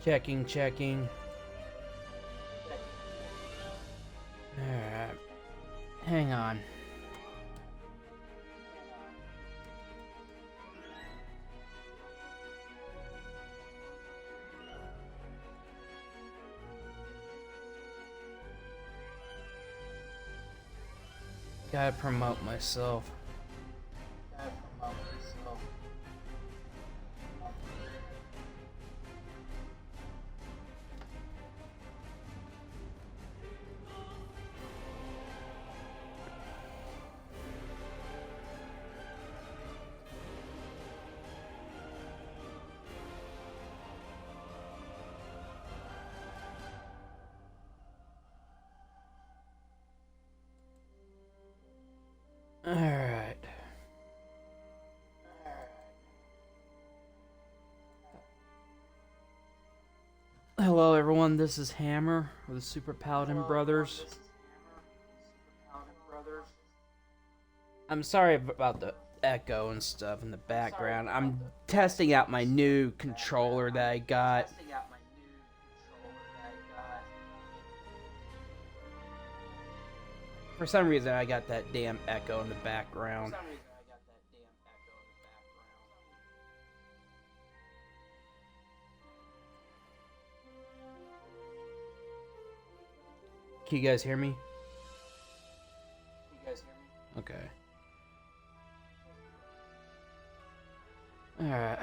Checking. Alright. Hang on. Gotta promote myself. Alright. Hello everyone, this is Hammer of the Super Paladin Brothers. I'm sorry about the echo and stuff in the background. I'm testing out my new controller that I got. For some reason I got that damn echo in the background. Can you guys hear me? Okay. Alright.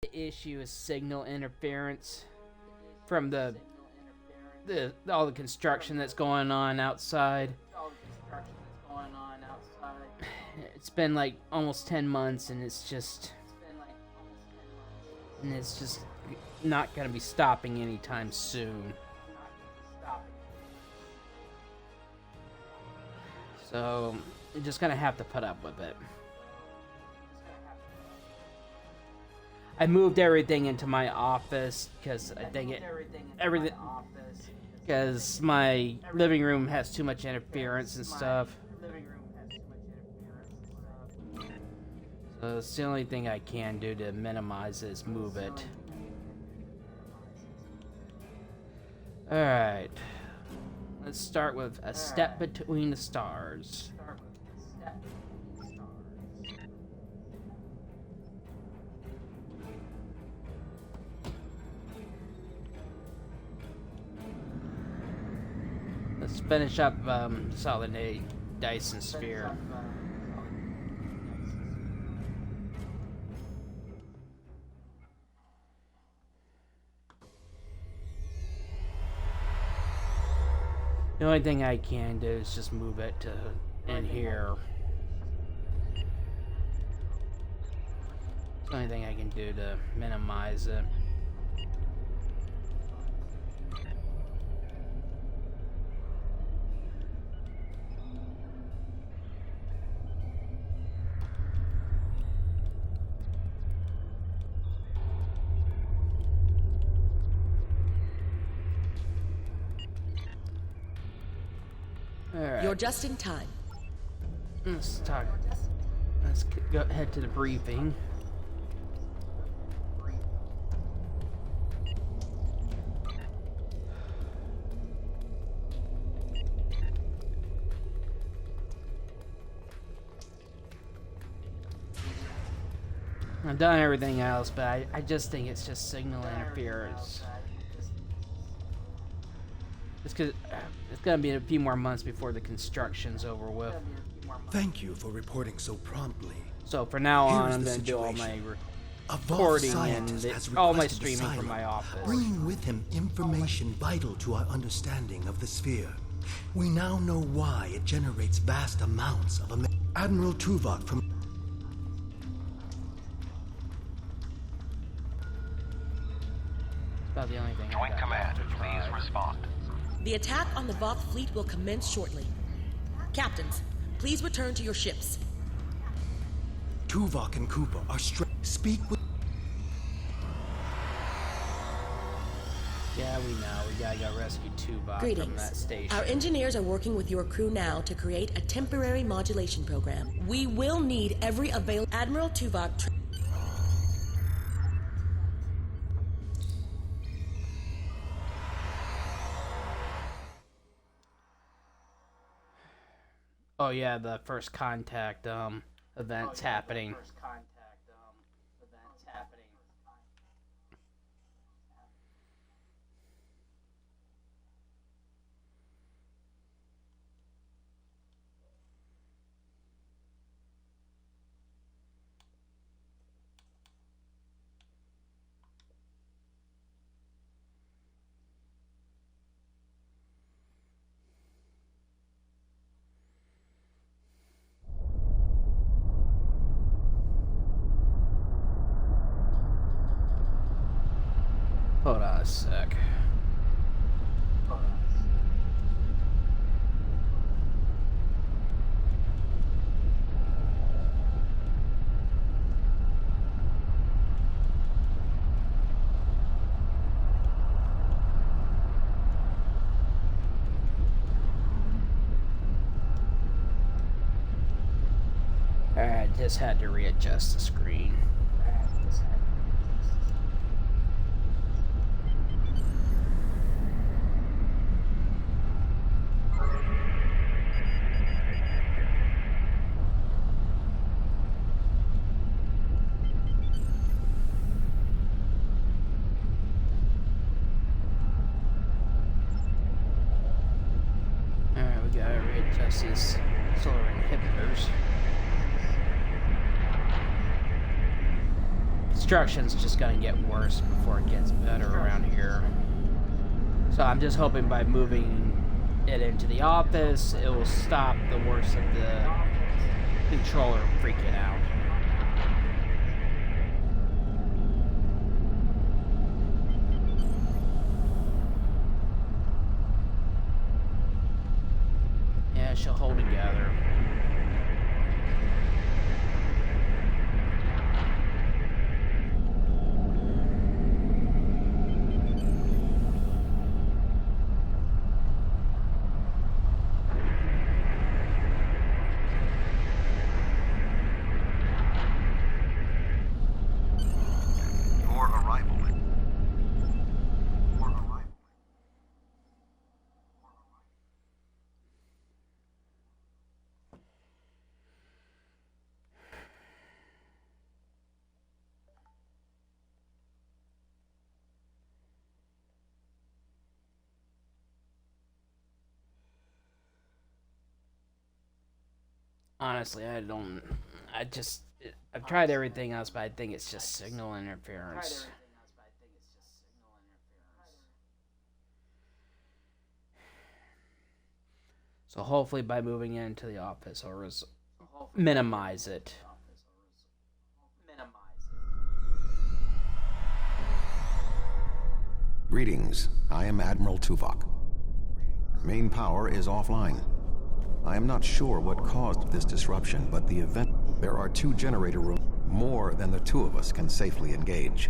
The issue is signal interference from all the construction that's going on outside. It's been like almost 10 months and it's just not gonna be stopping anytime soon. So you're just gonna have to put up with it. I moved everything into my office because I think everything because my living room has too much interference and stuff. So it's the only thing I can do to minimize it is move it. Alright. Let's start with A Step Between the Stars. Let's finish up Solanae Dyson Sphere. The only thing I can do is just move it to in here. It's the only thing I can do to minimize it. Alright. You're just in time. Let's go ahead to the briefing. I've done everything else, but I just think it's just signal interference. It's because it's gonna be a few more months before the construction's over with. Thank you for reporting so promptly. So for now on, I'm gonna do all situation. my A recording vault and scientist has all my requested streaming from asylum, my office. bringing with him information vital to our understanding of the sphere. We now know why it generates vast amounts of Admiral Tuvok from About the only thing. Joint Command, please respond. The attack on the Voth fleet will commence shortly. Captains, please return to your ships. Tuvok and Cooper are speak with. Yeah, we know. We gotta go rescue Tuvok from that Greetings. station. Our engineers are working with your crew now to create a temporary modulation program. We will need every available... Admiral Tuvok... Oh yeah, the first contact event's happening. Hold on a sec. I just had to readjust the screen. Alright, we gotta readjust these solar inhibitors. Construction's just gonna get worse before it gets better around here. So I'm just hoping by moving it into the office, it will stop the worst of the controller freaking out. Yeah, she'll hold together. Honestly, I've tried everything else, but I think it's just signal interference. So hopefully by moving into the office, I'll minimize it. Greetings, I am Admiral Tuvok. Main power is offline. I am not sure what caused this disruption, but the event... There are 2 generator rooms, more than the 2 of us can safely engage.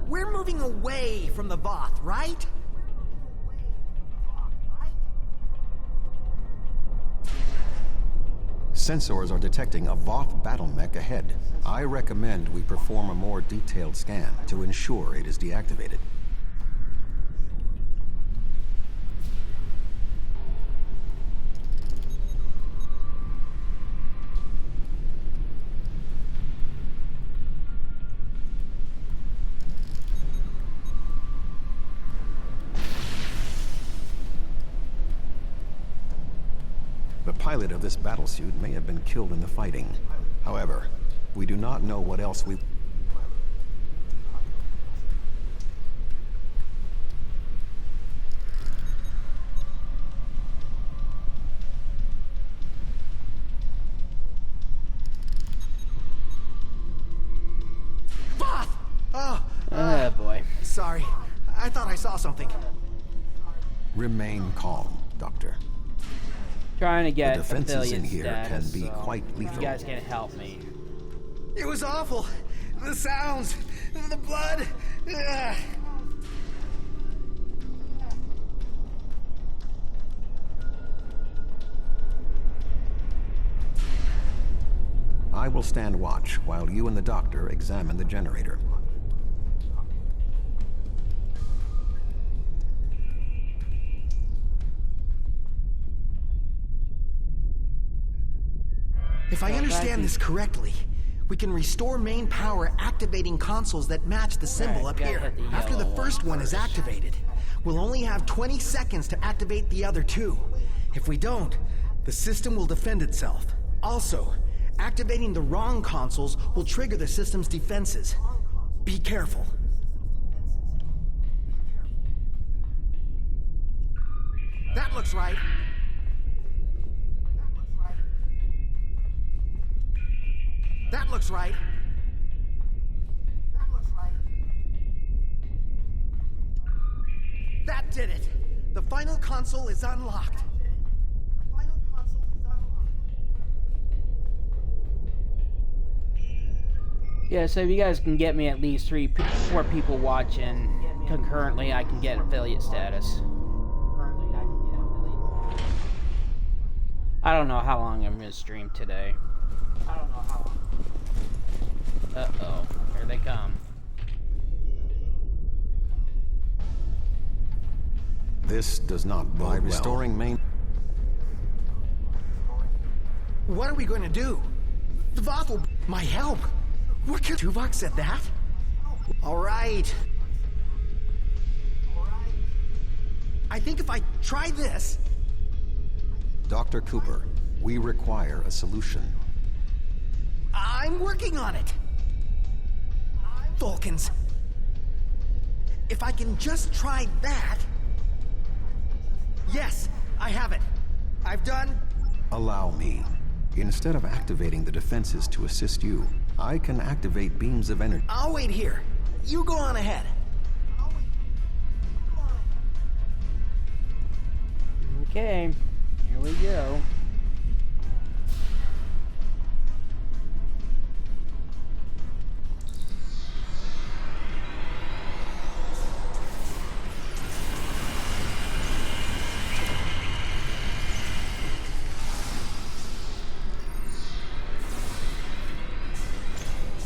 We're moving away from the Voth, right? Sensors are detecting a Voth battle mech ahead. I recommend we perform a more detailed scan to ensure it is deactivated. The pilot of this battlesuit may have been killed in the fighting. However, we do not know what else we... Voth! Oh boy. Sorry. I thought I saw something. Remain calm, Doctor. Trying to get The defenses affiliate in here status, can be so quite lethal. You guys can help me. It was awful. The sounds, the blood. Ugh. I will stand watch while you and the doctor examine the generator. If I understand this correctly, we can restore main power activating consoles that match the symbol up here. After the first one is activated, we'll only have 20 seconds to activate the other two. If we don't, the system will defend itself. Also, activating the wrong consoles will trigger the system's defenses. Be careful. That looks right. That looks right. That looks right. That did it. The final console is unlocked. Yeah, so if you guys can get me at least 4 people watching concurrently, I can get affiliate status. I don't know how long I'm going to stream today. Uh-oh, here they come. This does not bode well. By restoring main... What are we going to do? The Voth will... My help! What could... Tuvok said that? All right. I think if I try this... Dr. Cooper, we require a solution. I'm working on it. Vulcans. If I can just try that... Yes, I have it. I've done... Allow me. Instead of activating the defenses to assist you, I can activate beams of energy. I'll wait here. You go on ahead. Okay, here we go.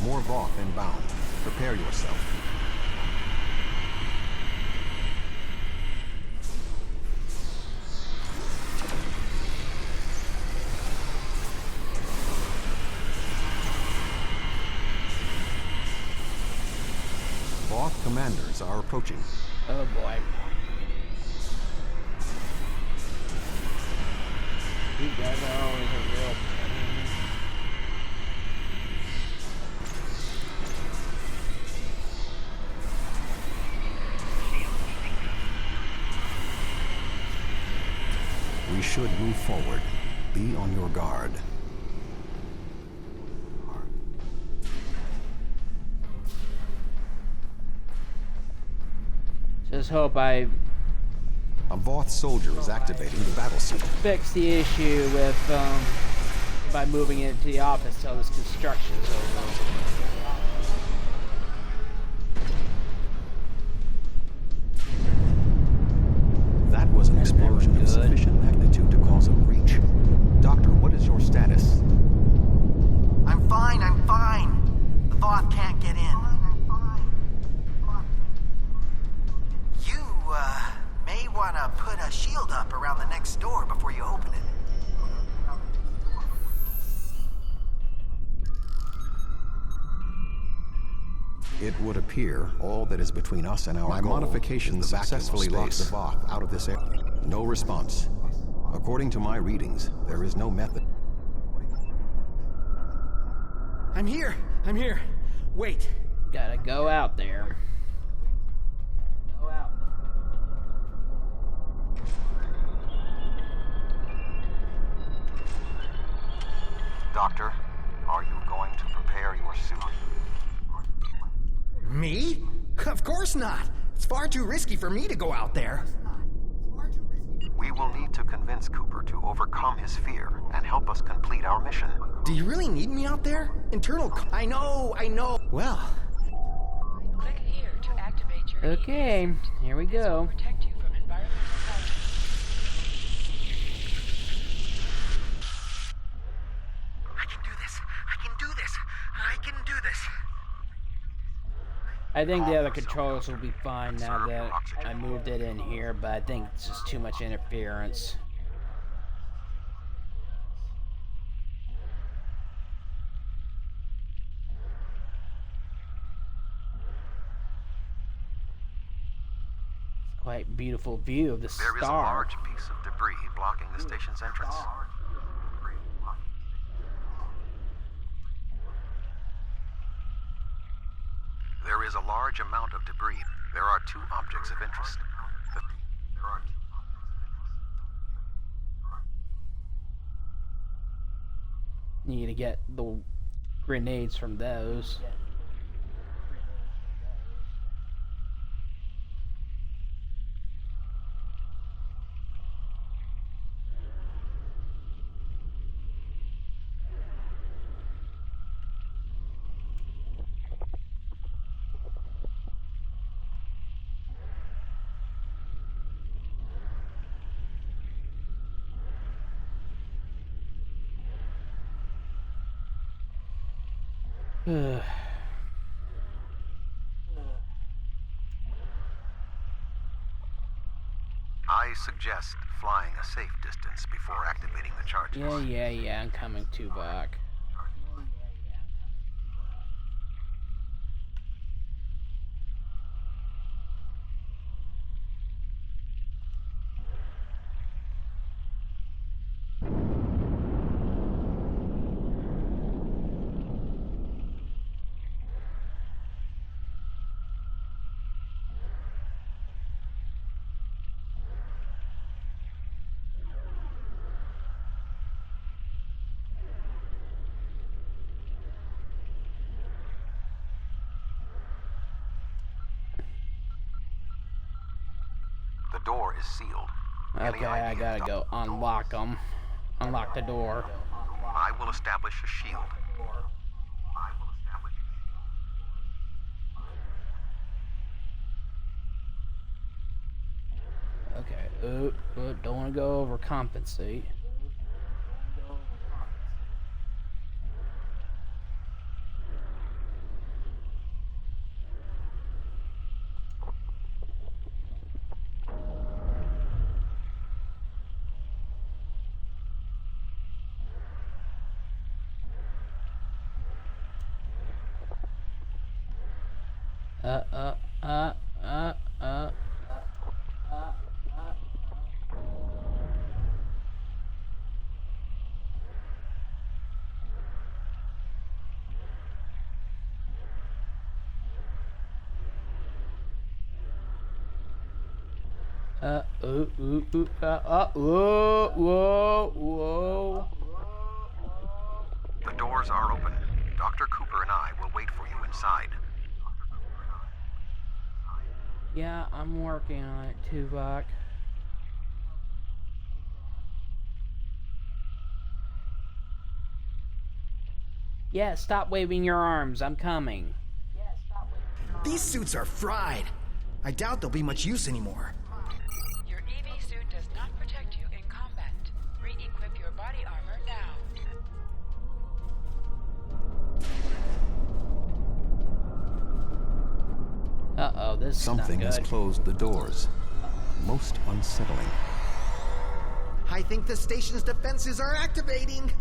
More Voth inbound. Prepare yourself. Voth commanders are approaching. Oh boy. You guys are always a real... We should move forward. Be on your guard. Just hope I A Voth soldier is activating the battle suit. fix the issue with by moving it to the office till this construction's over. That was an explosion of sufficient magnitude to cause a breach. Doctor, what is your status? I'm fine, I'm fine. The Voth can't get in. You, may want to put a shield up around the next door before you open it. It would appear all that is between us and our modifications successfully locked the Voth out of this area. No response. According to my readings, there is no method. I'm here. Wait. Gotta go out there. Go out. Doctor, are you going to prepare your suit? Me? Of course not. It's far too risky for me to go out there. We will need to convince Cooper to overcome his fear and help us complete our mission. Do you really need me out there? I know. Well... Click here to activate your Okay, here we go. protect you from environmental hazards. I can do this. I think the other controllers will be fine now that I moved it in here, but I think it's just too much interference. Quite beautiful view of the star. There is a large piece of debris blocking the station's entrance. There is a large amount of debris. There are two objects of interest. Need to get the grenades from those. I suggest flying a safe distance before activating the charges. Yeah, I'm coming to back. The door is sealed. Okay, I gotta go unlock them. Unlock the door. I will establish a shield. Okay, don't want to go overcompensate. Whoa. The doors are open. Dr. Cooper and I will wait for you inside. Yeah, I'm working on it, Tuvok. Yeah, stop waving your arms. I'm coming. These suits are fried. I doubt they'll be much use anymore. Your EV suit does not protect you in combat. Re-equip your body armor now. Uh-oh, this is Something not has good. closed the doors. Most unsettling. I think the station's defenses are activating.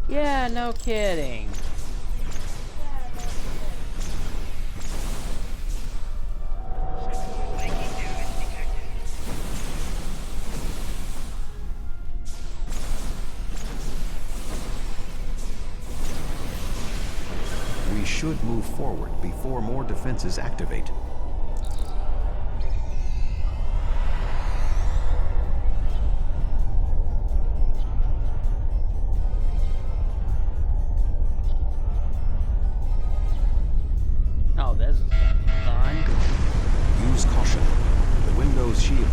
Yeah, no kidding. We should move forward before more defenses activate. Oh, this is fun. Use caution. The window's shield.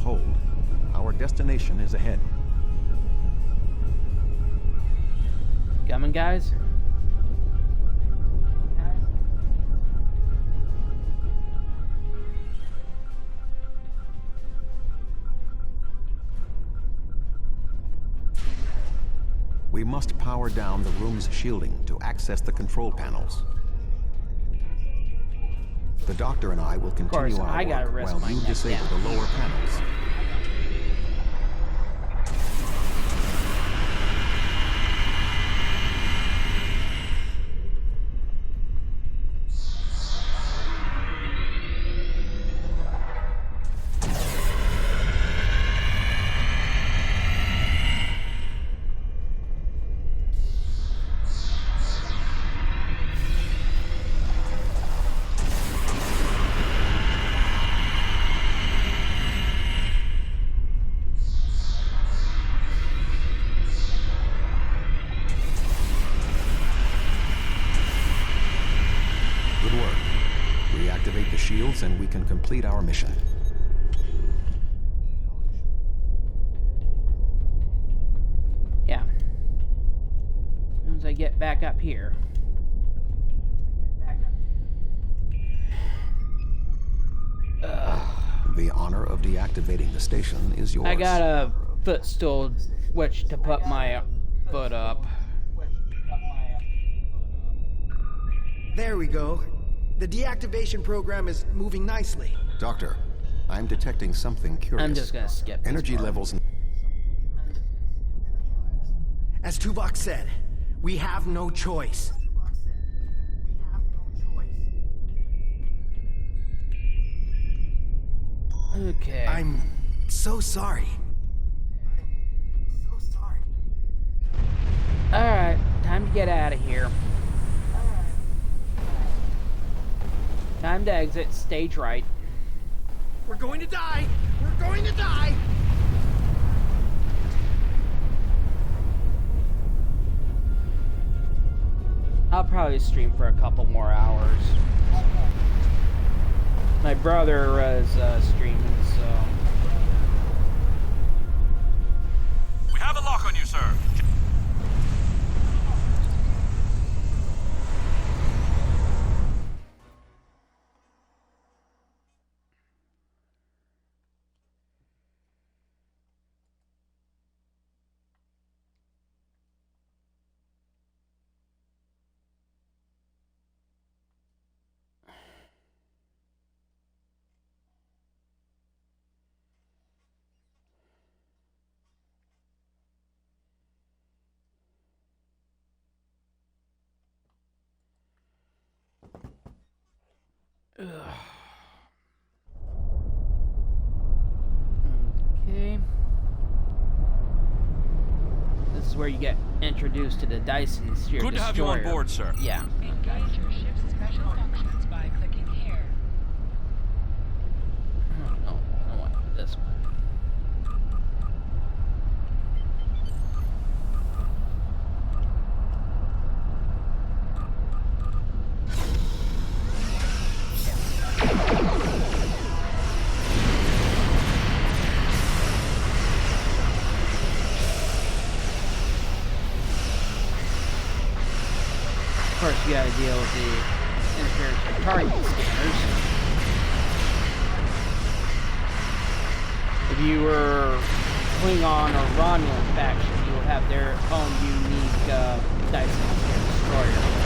hold. Our destination is ahead. Coming, guys? We must power down the room's shielding to access the control panels. The doctor and I will continue our work while you disable the lower panels. Reactivate the shields and we can complete our mission. Yeah. As soon as I get back up here. The honor of deactivating the station is yours. I got a footstool switch to put my foot up. There we go. The deactivation program is moving nicely. Doctor, I'm detecting something curious. I'm just gonna skip this Energy part. levels. As Tuvok said, we have no choice. Okay. I'm so sorry. Alright, time to get out of here. Time to exit stage right. We're going to die! We're going to die! I'll probably stream for a couple more hours. My brother is streaming, so... We have a lock on you, sir. Okay. This is where you get introduced to the Dyson Sphere. Good to have you on board, sir. Yeah. Engage your ship's special functions by clicking here. No, I want this one. Of course, you gotta deal with the interference target scanners. If you were Klingon or Romulan faction, you will have their own unique Dyson Sphere destroyer.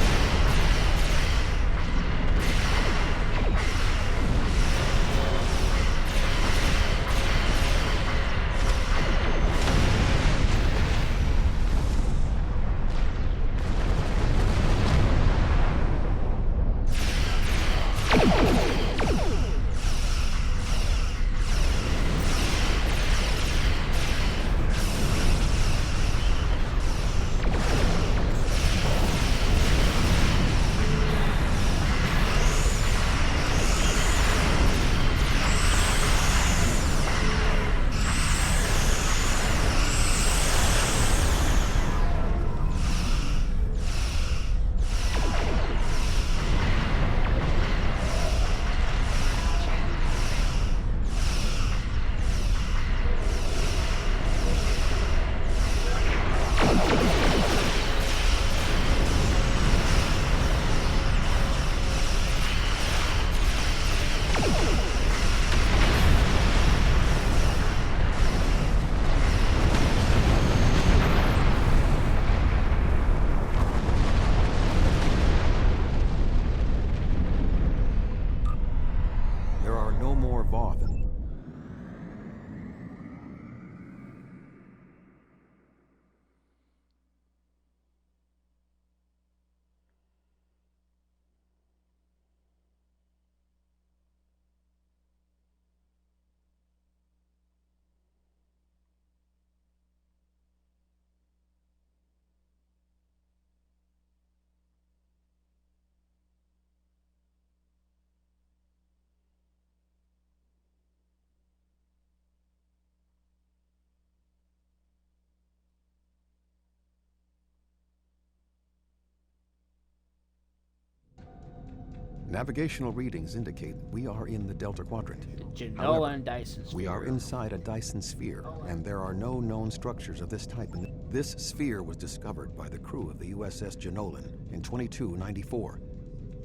Navigational readings indicate we are in the Delta Quadrant. Solanae Dyson Sphere. We are inside a Dyson Sphere, and there are no known structures of this type. This sphere was discovered by the crew of the USS Jenolan in 2294.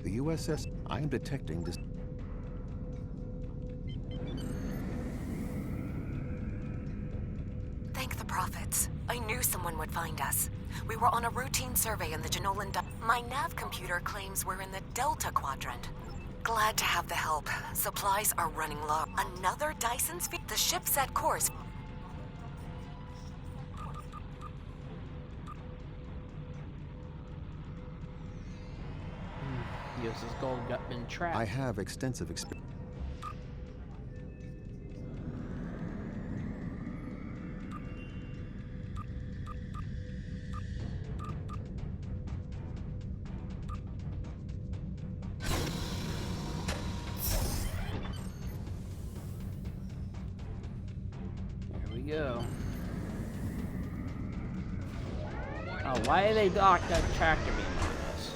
The USS... I am detecting this... Thank the prophets. I knew someone would find us. We were on a routine survey in the Jenolan... My nav computer claims we're in the Delta Quadrant. Glad to have the help. Supplies are running low. Another Dyson Sphere? The ship set course. USS Gold got been trapped. I have extensive experience. Go. Oh, why are they locked that tractor beam on us?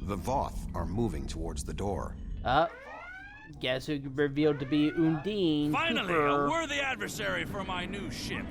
The Voth are moving towards the door. Guess who revealed to be Undine? Finally, Cooper. a worthy adversary for my new ship.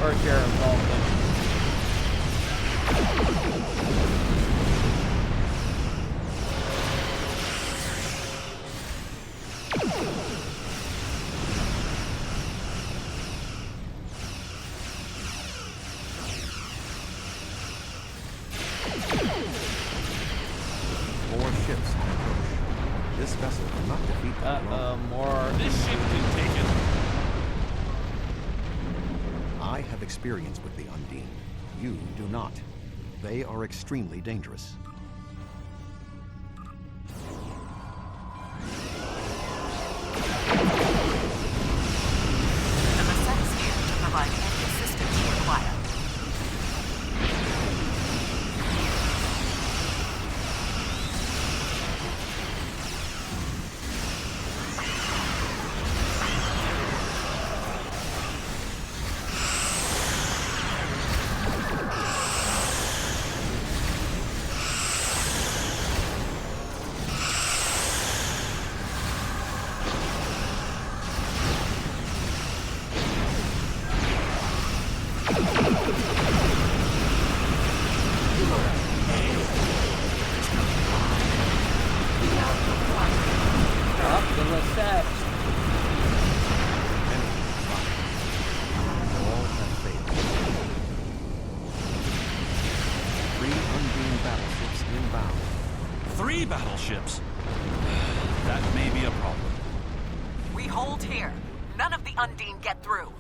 Or if you're involved in. More ships on approach. This vessel will not defeat them alone. More. This ship can take it. I have experience with the Undine. You do not. They are extremely dangerous. The Messiah is here to provide any assistance you require. Battleships. That may be a problem. We hold here. None of the Undine get through.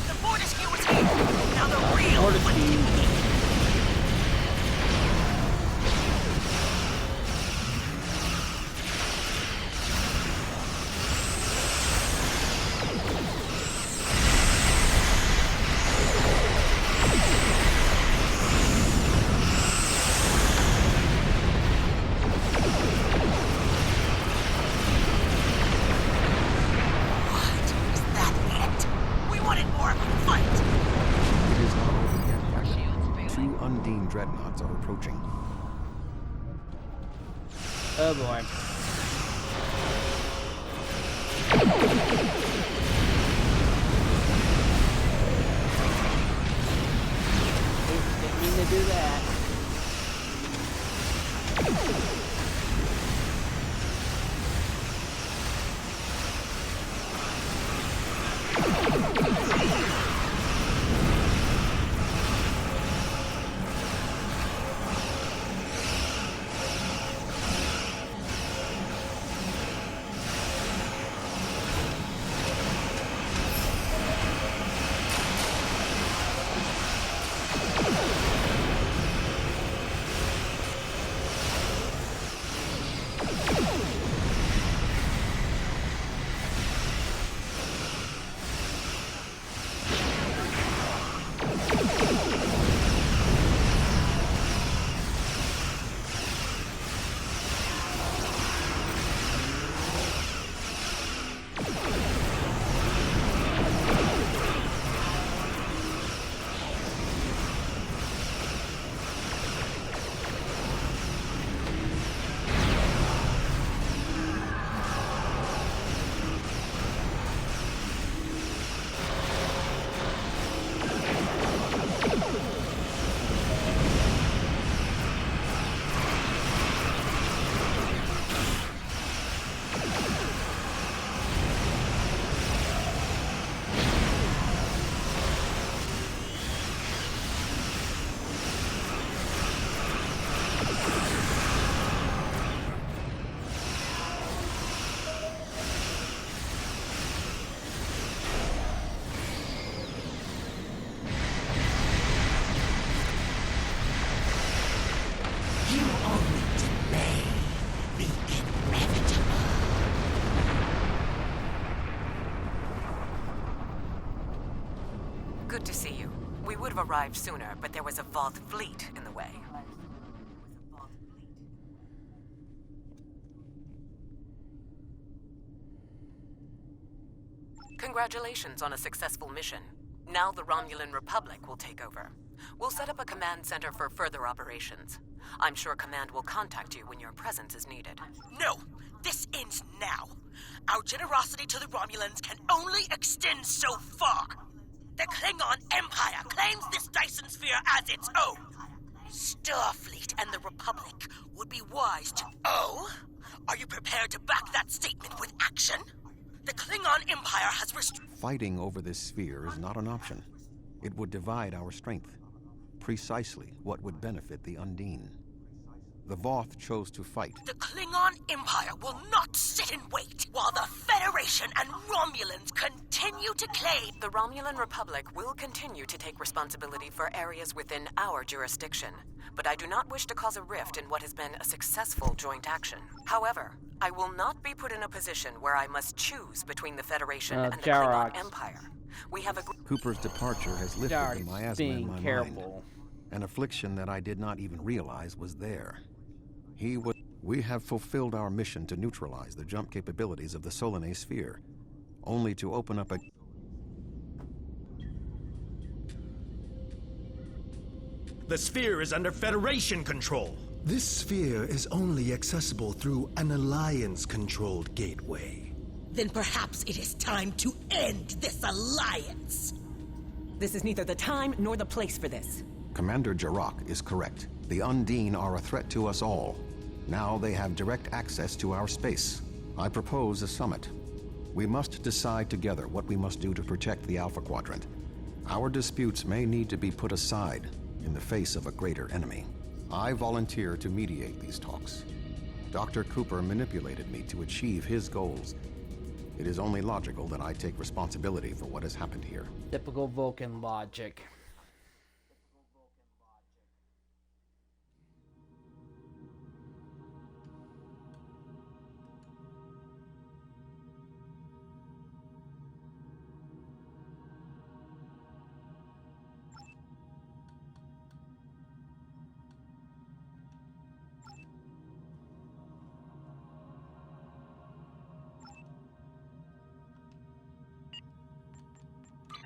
The Fortescue is here. Now the real dreadnoughts are approaching. Oh boy. Didn't mean to do that. Good to see you. We would have arrived sooner, but there was a Voth fleet in the way. Congratulations on a successful mission. Now the Romulan Republic will take over. We'll set up a command center for further operations. I'm sure Command will contact you when your presence is needed. No! This ends now! Our generosity to the Romulans can only extend so far! The Klingon Empire claims this Dyson Sphere as its own! Starfleet and the Republic would be wise to... Oh? Are you prepared to back that statement with action? The Klingon Empire has Fighting over this sphere is not an option. It would divide our strength. Precisely what would benefit the Undine. The Voth chose to fight. The Klingon Empire will not sit and wait while the Federation and Romulans continue to claim... The Romulan Republic will continue to take responsibility for areas within our jurisdiction, but I do not wish to cause a rift in what has been a successful joint action. However, I will not be put in a position where I must choose between the Federation and the Klingon Empire. We have a... Cooper's departure has lifted the miasma in my mind. An affliction that I did not even realize was there. We have fulfilled our mission to neutralize the jump capabilities of the Solanae Sphere, only to open up a... The sphere is under Federation control. This sphere is only accessible through an Alliance-controlled gateway. Then perhaps it is time to end this alliance! This is neither the time nor the place for this. Commander Jarak is correct. The Undine are a threat to us all. Now they have direct access to our space. I propose a summit. We must decide together what we must do to protect the Alpha Quadrant. Our disputes may need to be put aside in the face of a greater enemy. I volunteer to mediate these talks. Dr. Cooper manipulated me to achieve his goals. It is only logical that I take responsibility for what has happened here. Typical Vulcan logic.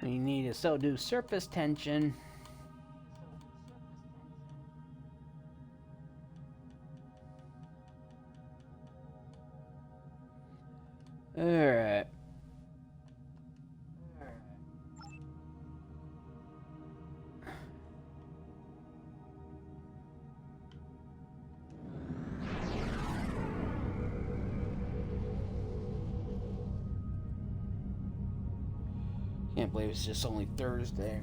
We need to still do surface tension. Alright. Can't believe it's just only Thursday.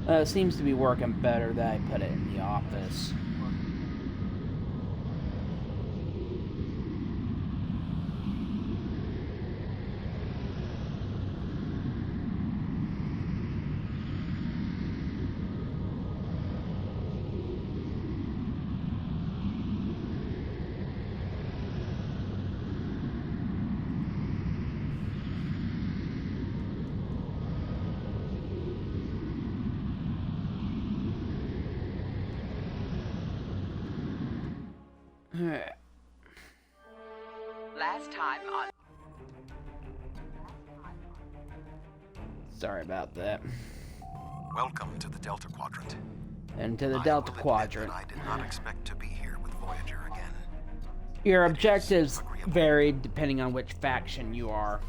It seems to be working better that I put it in the office. Last time on... Sorry about that. Welcome to the Delta Quadrant. And to the Delta Quadrant. I did not expect to be here with Voyager again. Your objectives varied depending on which faction you are.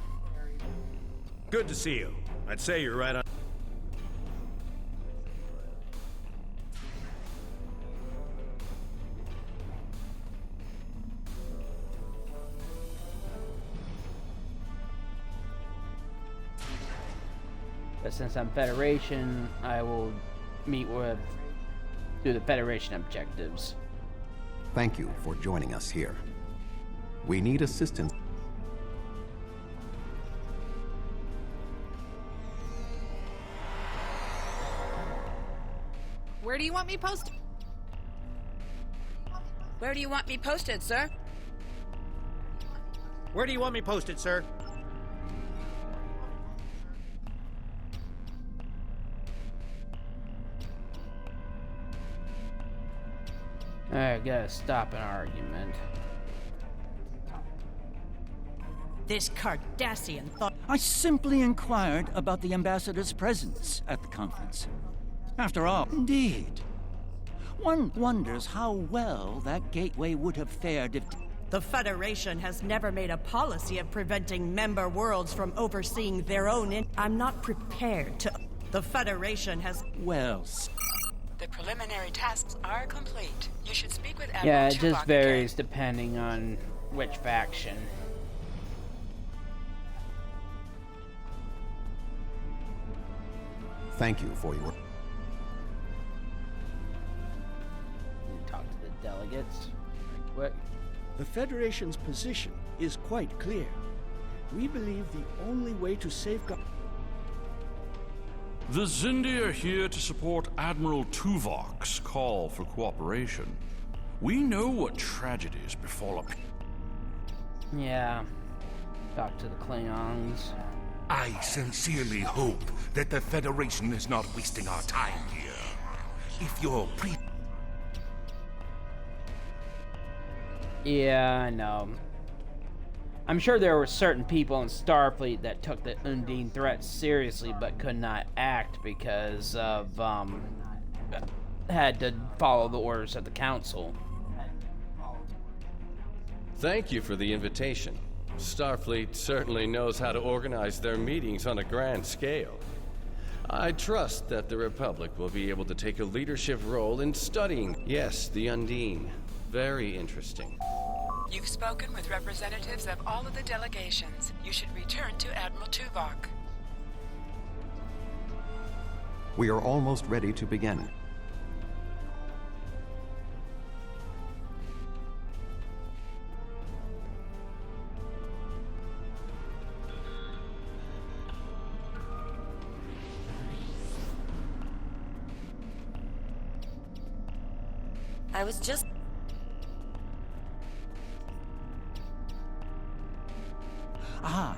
Good to see you. I'd say you're right on. But since I'm Federation, I will meet with do the Federation objectives. Thank you for joining us here. We need assistance. Where do you want me posted? Where do you want me posted, sir? Where do you want me posted, sir? Alright, gotta stop an argument. This Cardassian thought... I simply inquired about the ambassador's presence at the conference. After all, indeed. One wonders how well that gateway would have fared if... The Federation has never made a policy of preventing member worlds from overseeing their own I'm not prepared to... The Federation has... Well... The preliminary tasks are complete. You should speak with Admiral Yeah, it Tuvok just varies again. depending on which faction. Thank you for your... Talk to the delegates right quick. The Federation's position is quite clear. We believe the only way to safeguard... The Zindi are here to support Admiral Tuvok's call for cooperation. We know what tragedies befall a... Yeah. Talk to the Klingons. I sincerely hope that the Federation is not wasting our time here. If you're Yeah, I know. I'm sure there were certain people in Starfleet that took the Undine threat seriously but could not act because of, had to follow the orders of the Council. Thank you for the invitation. Starfleet certainly knows how to organize their meetings on a grand scale. I trust that the Republic will be able to take a leadership role in studying, yes, the Undine. Very interesting. You've spoken with representatives of all of the delegations. You should return to Admiral Tuvok. We are almost ready to begin. I was just... Ah.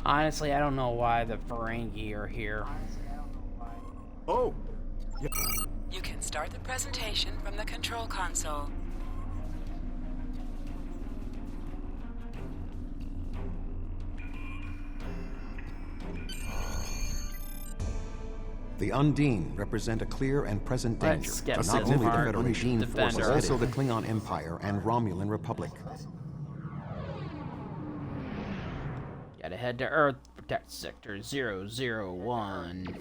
Honestly, I don't know why the Ferengi are here. Oh. You can start the presentation from the control console. The Undine represent a clear and present danger to Let's not get only the Mark, Federation forces, Defender. also the Klingon Empire and Romulan Republic. Gotta head to Earth, protect Sector 001.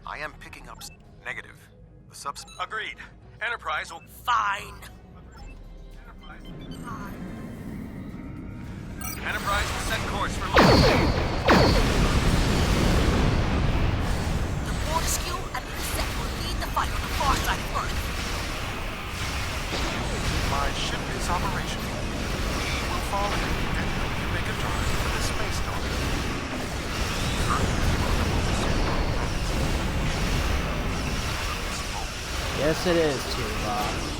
I am picking up negative. The subs... Agreed. Enterprise will... Fine. Enterprise will set course for... The Fortescue and the Set will lead the fight on the far side of Earth. My ship is operational. We will fall in and help you make a turn for the space dock. Yes, it is, Tuvok.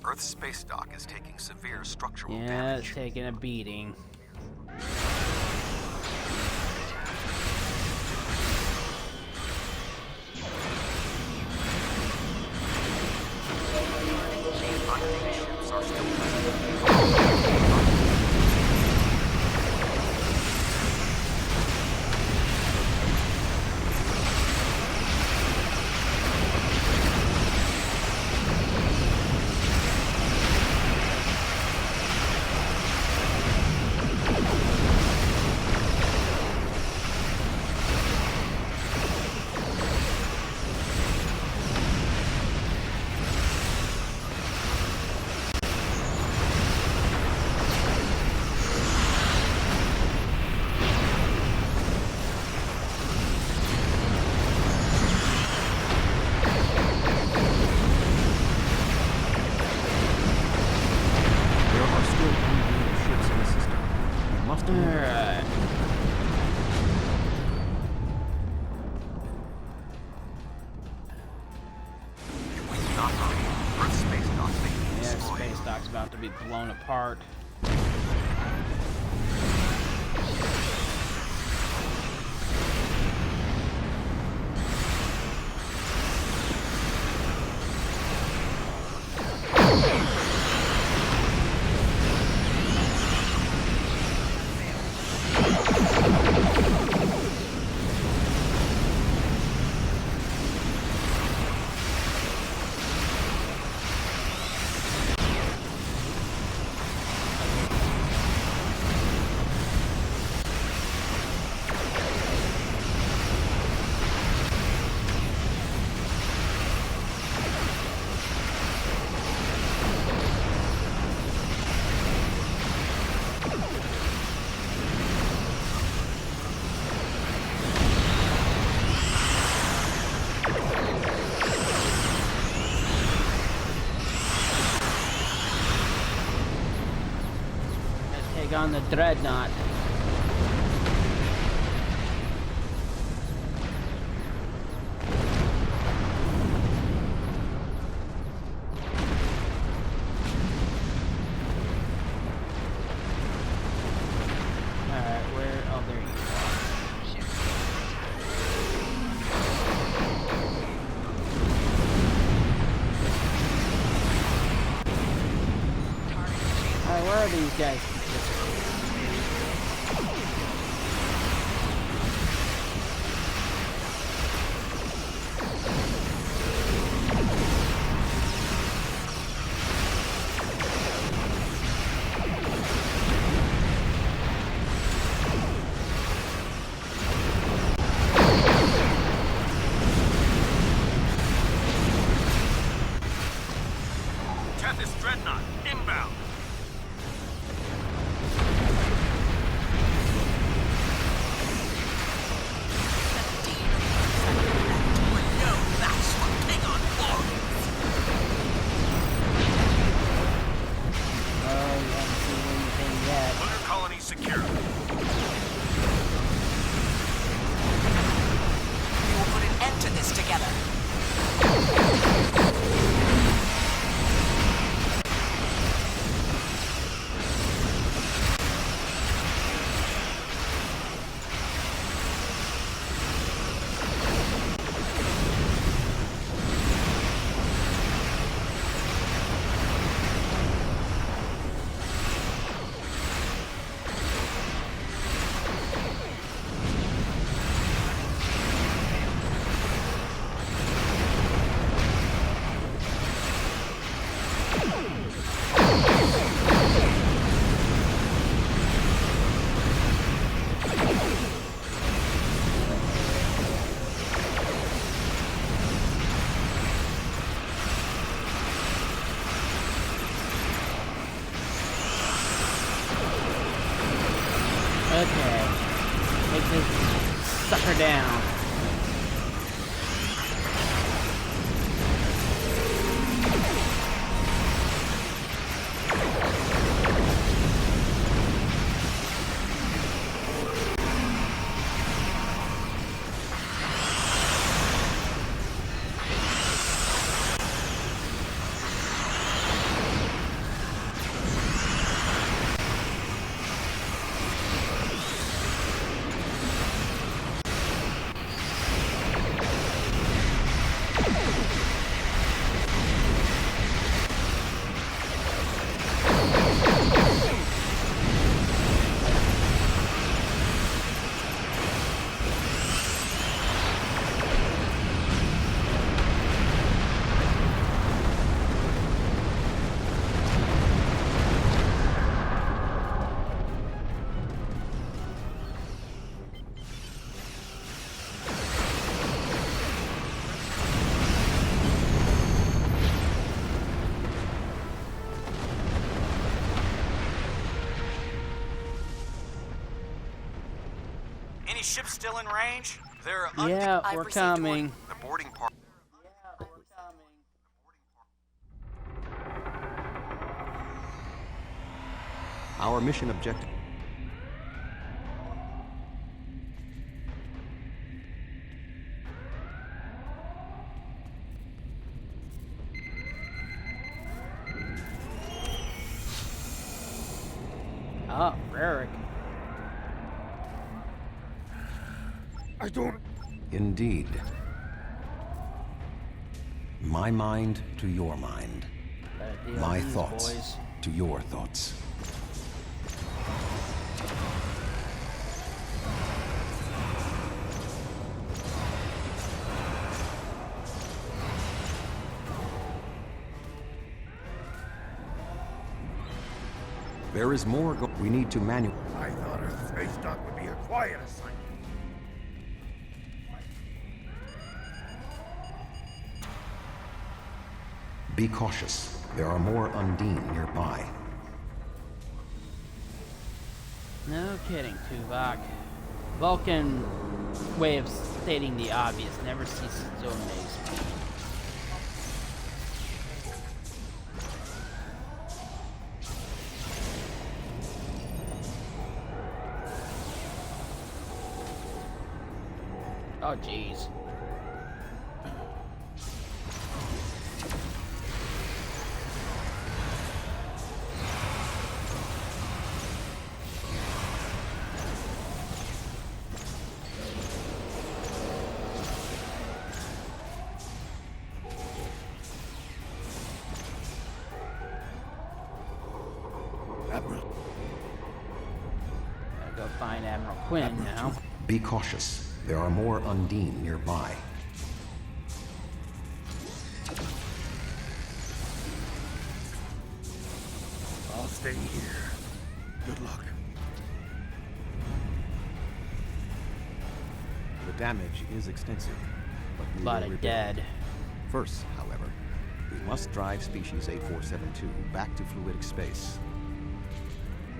Earth's space dock is taking severe structural Yeah, damage. it's taking a beating. Ships are still present. Alright. If we do not hurry, Earth's space dock may be Yeah, destroyed. space dock's about to be blown apart. Let's take on the dreadnought. Alright, where? Oh, there you are. Alright, where are these guys? Tethys Dreadnought, inbound. Oh, you haven't seen anything yet. Lunar colony secure. We will put an end to this together. Okay. Take this sucker down. Any ships still in range? They're Yeah, we're coming. The boarding part. Our mission objective. Oh, Rarick. I don't... Indeed. My mind to your mind. My thoughts to your thoughts. There is more we need to manual. I thought our space dock would be a quiet assignment. Be cautious. There are more Undine nearby. No kidding, Tuvok. Vulcan way of stating the obvious never ceases to amaze me. Oh, jeez. Admiral. Gotta go find Admiral Quinn now. Be cautious. There are more Undine nearby. I'll stay here. Good luck. The damage is extensive, but we Lot will of rebuild. dead. First, however, we must drive species 8472 back to fluidic space.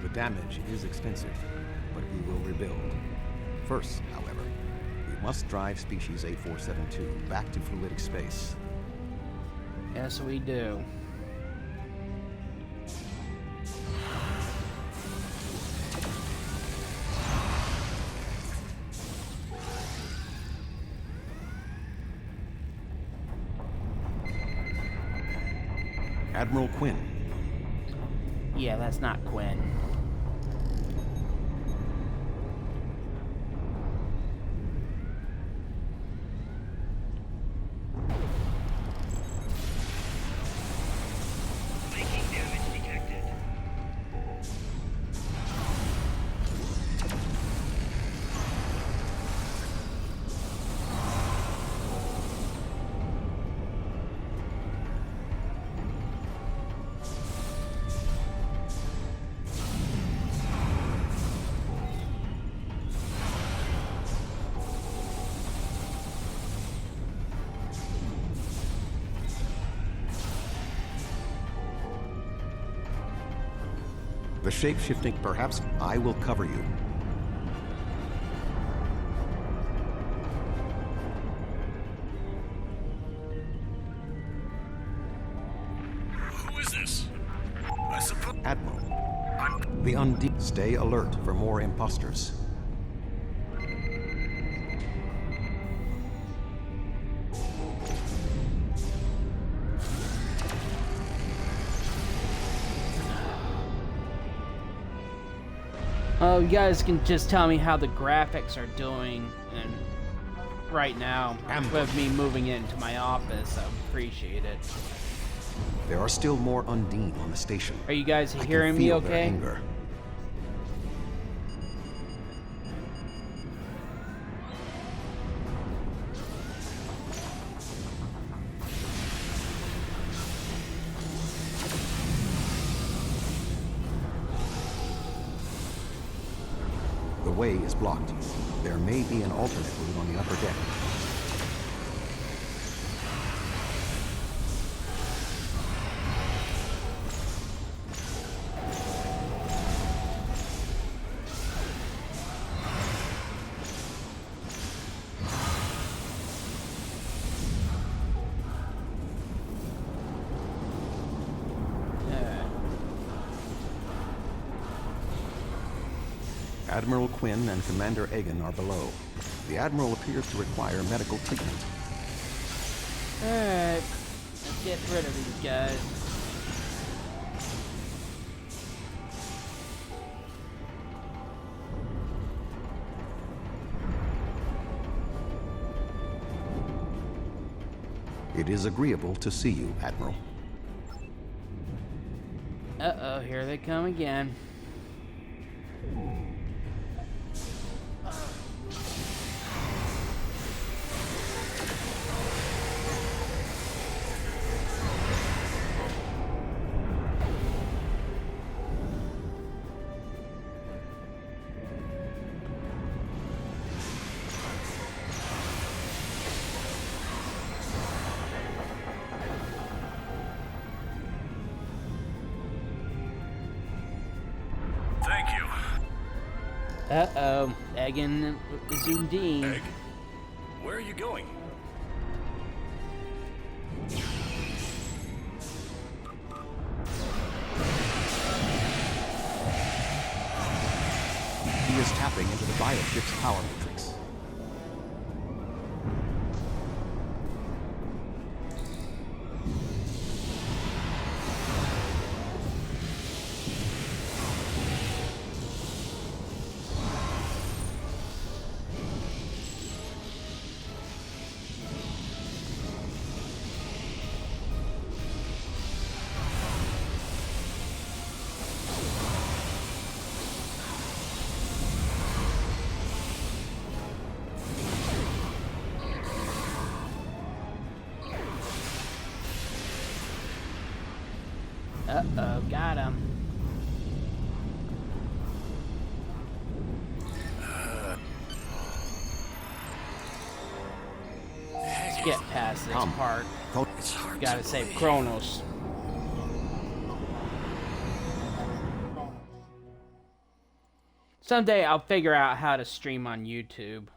The damage is extensive, but we will rebuild. First, however, we must drive species 8472 back to fluidic space. Yes, we do. Admiral Quinn. Yeah, that's not Quinn. The shape-shifting, perhaps I will cover you. Who is this? I suppose... Admiral. The Undine. Stay alert for more imposters. Oh, you guys can just tell me how the graphics are doing and right now with me moving into my office. I would appreciate it. There are still more Undine on the station. Are you guys I can hearing me feel their okay? anger. The way is blocked. There may be an alternate route on the upper deck. Admiral Quinn and Commander Egan are below. The Admiral appears to require medical treatment. Alright, let's get rid of these guys. It is agreeable to see you, Admiral. Uh-oh, here they come again. Thank you. Uh-oh, Egan zoomed in. Egg, where are you going? He is tapping into the biochip's power matrix. Uh-oh, got him. Let's get past this part. Gotta save Kronos. Someday I'll figure out how to stream on YouTube.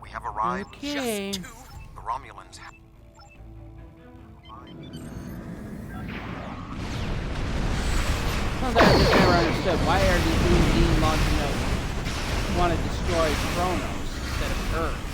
We have arrived. Okay. Just two. The Romulans have... Sometimes I just never understood why are these being launching out want to destroy Kronos instead of Earth.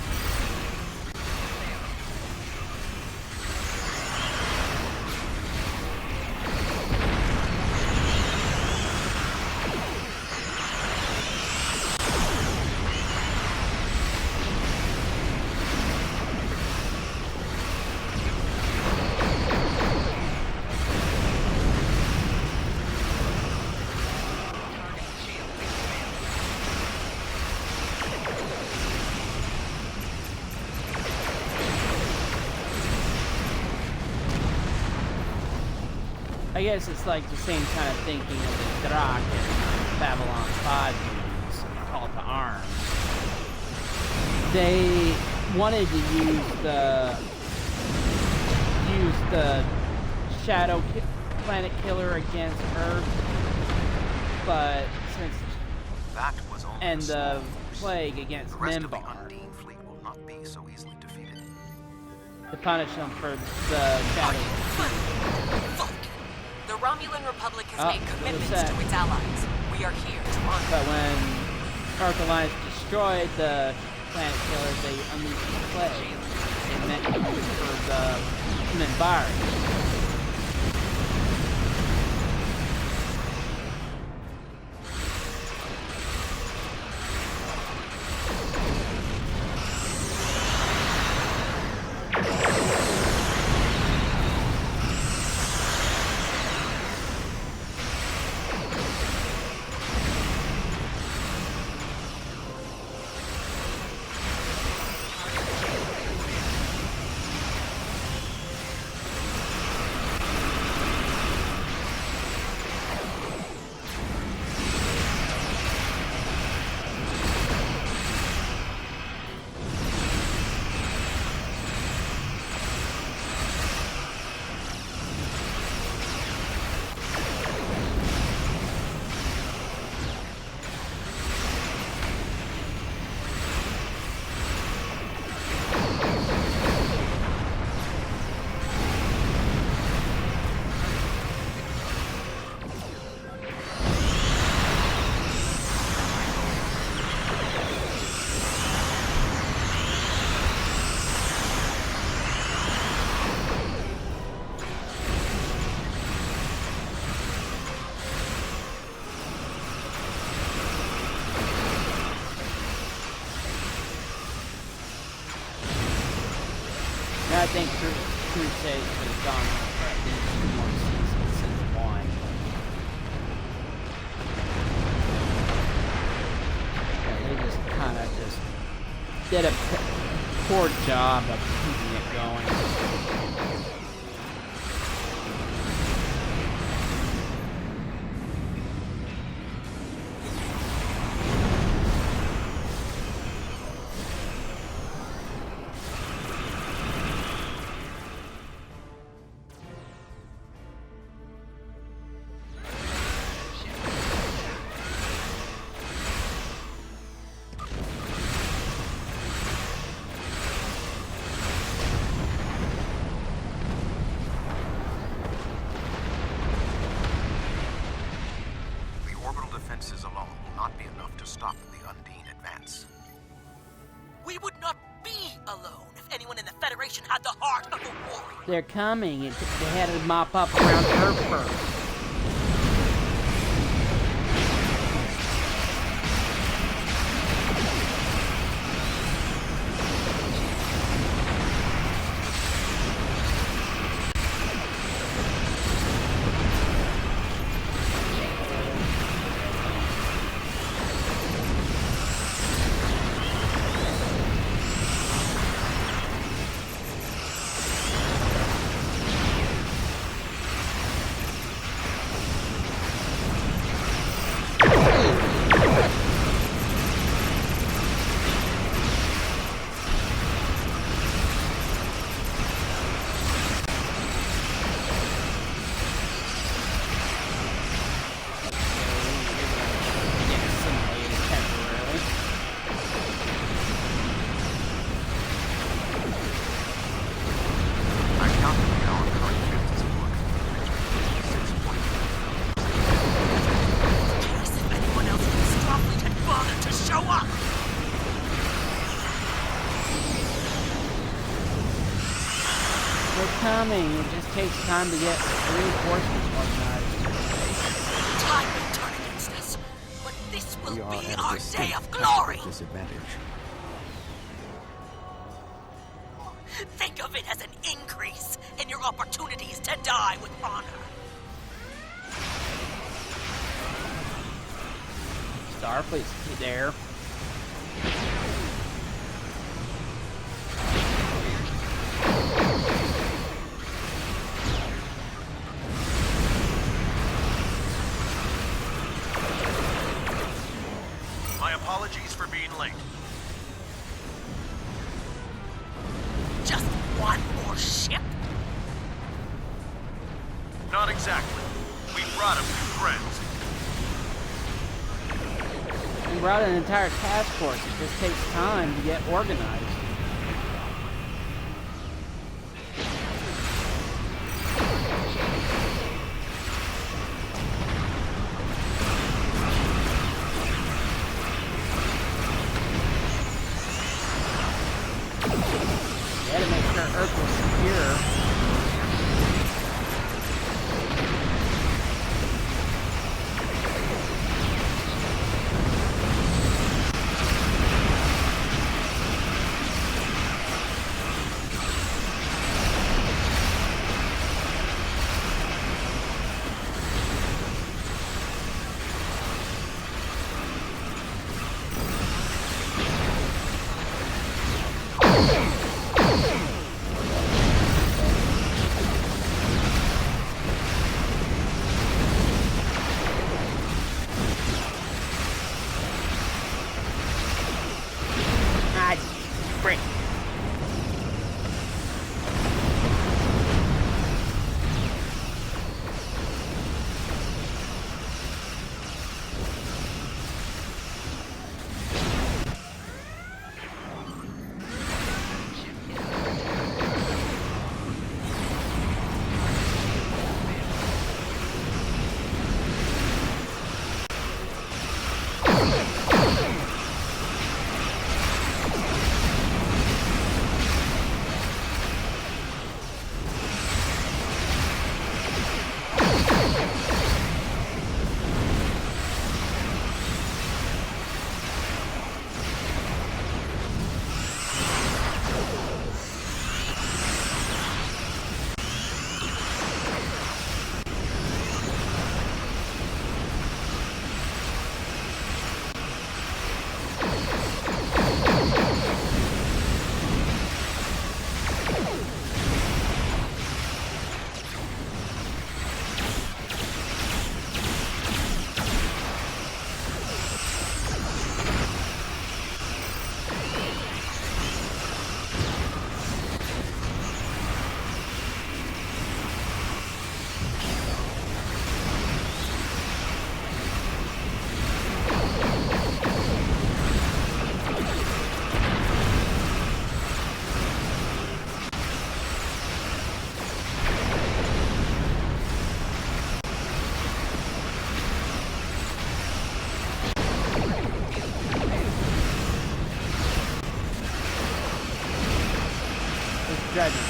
I guess it's like the same kind of thinking of the Drak in Babylon 5 movies, Call to Arms. They wanted to use the Shadow Planet Killer against Earth, but since that was and the Plague against the rest Minbar, of the Undine fleet will not be so easily defeated. to punish them for the Shadow. The Romulan Republic has made little commitments set. to its allies. We are here to honor But when Dark Alliance destroyed the Planet Killer, they unleashed the Plague. It meant to use for the Minbar. I think Crusade could have gone on for at least 2 more seasons since 1. Yeah, they just kind of just did a poor job of keeping it going. Alone will not be enough to stop the Undine advance. We would not be alone if anyone in the Federation had the heart of a warrior. They're coming. They had to mop up around Earth first. It just takes time to get reinforcements organized. Time will turn against us, but this will be our day of glory. Disadvantage. Think of it as an increase in your opportunities to die with honor. Starfleet's there. Apologies for being late. Just one more ship? Not exactly. We brought a few friends. We brought an entire task force. It just takes time to get organized. Earth was secure. drive me.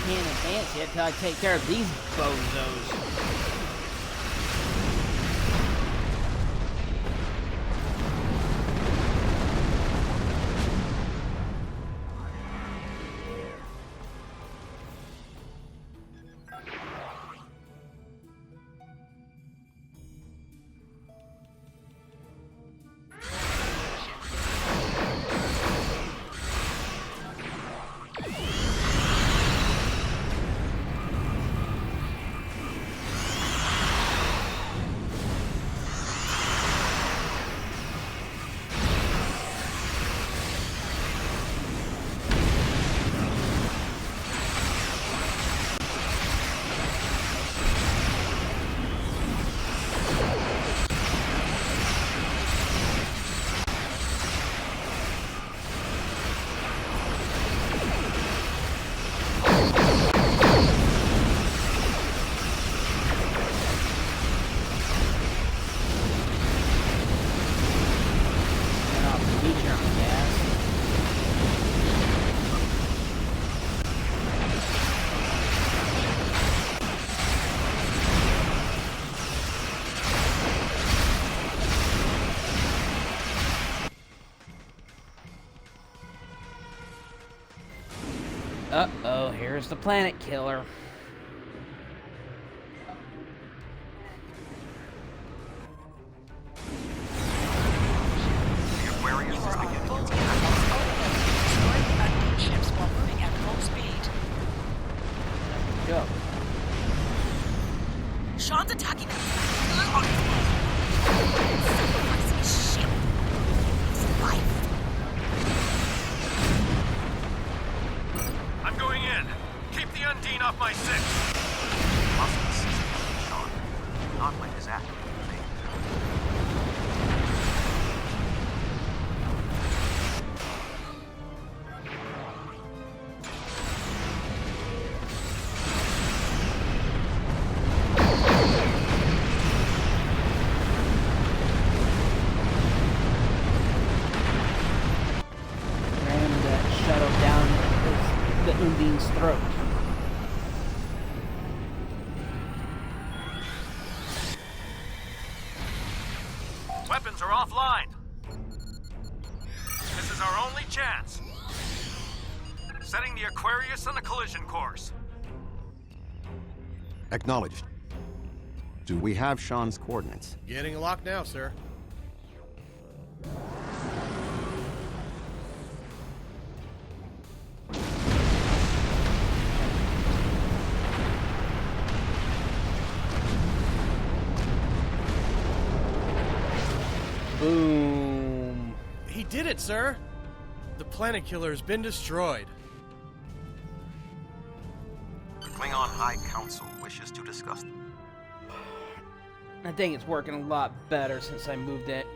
Can't advance yet till I take care of these bozos. Uh-oh, here's the planet killer. The Aquarius is beginning its Destroying the unknown ships while moving at full speed. Go. Sean's attacking them. Sacrificing his ship. His life. I'm going in. Keep the Undine off my six. must be seizing Sean, not when his act will be made. Undine's throat. Weapons are offline. This is our only chance. Setting the Aquarius on a collision course. Acknowledged. Do we have Sean's coordinates? Getting locked now, sir. Boom. He did it, sir. The planet killer has been destroyed. The Klingon High Council wishes to discuss. I think it's working a lot better since I moved it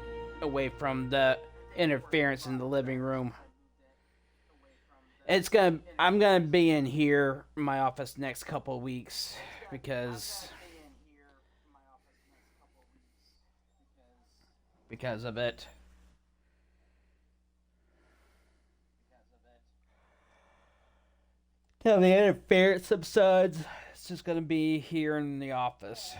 away from the interference in the living room. I'm gonna be in here, my office, next couple of weeks because of it. Till the interference subsides, it's just gonna be here in the office.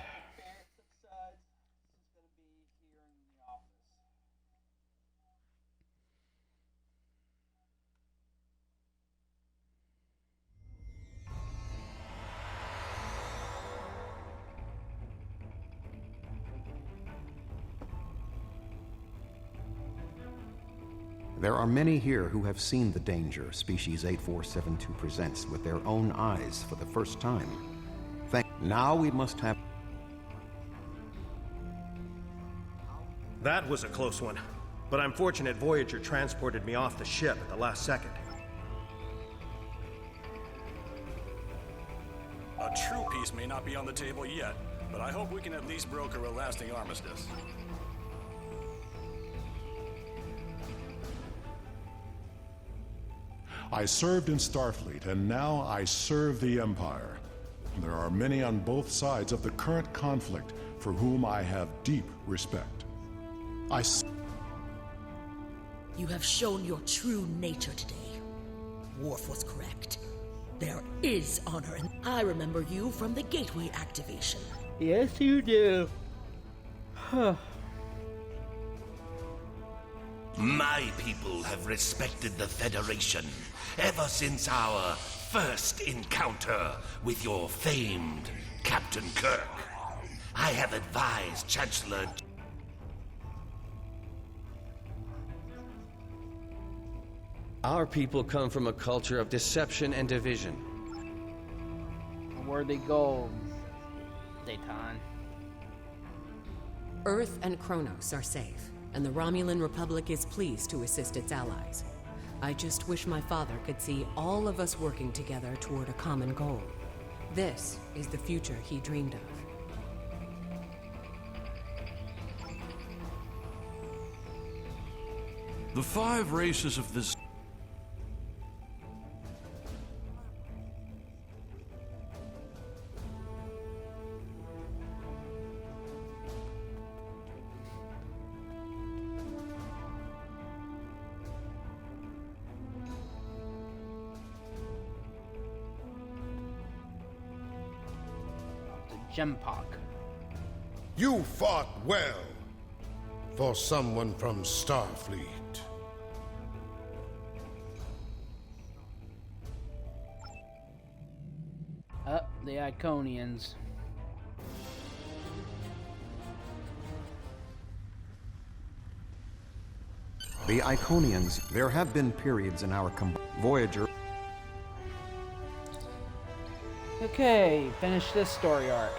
There are many here who have seen the danger Species 8472 presents with their own eyes for the first time. Now we must have... That was a close one. But I'm fortunate Voyager transported me off the ship at the last second. A true peace may not be on the table yet, but I hope we can at least broker a lasting armistice. I served in Starfleet, and now I serve the Empire. There are many on both sides of the current conflict for whom I have deep respect. You have shown your true nature today. Worf was correct. There is honor, and I remember you from the Gateway activation. Yes, you do. My people have respected the Federation ever since our first encounter with your famed Captain Kirk. I have advised Chancellor... Our people come from a culture of deception and division. A worthy goal, Dayton. Earth and Kronos are safe, and the Romulan Republic is pleased to assist its allies. I just wish my father could see all of us working together toward a common goal. This is the future he dreamed of. The 5 races of this... Gempak. You fought well for someone from Starfleet. The Iconians. The Iconians. There have been periods in our Voyager. Okay, finish this story arc.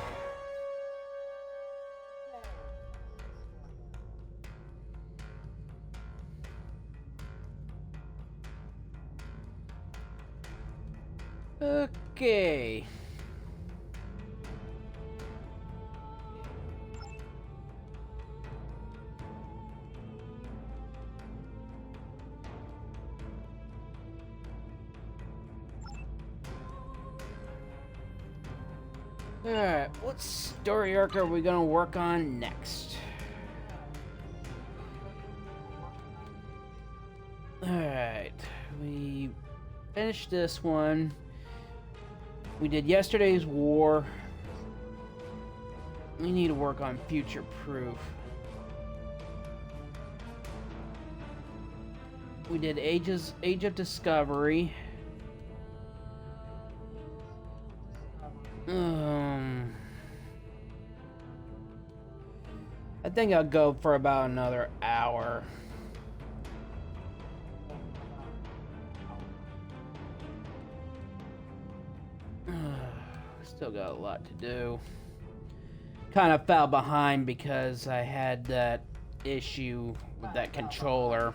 Okay. Alright, what story arc are we gonna work on next? Alright, we finished this one. We did yesterday's war. We need to work on future proof. We did Age of Discovery. I think I'll go for about another hour. Still got a lot to do. Kind of fell behind because I had that issue with that controller.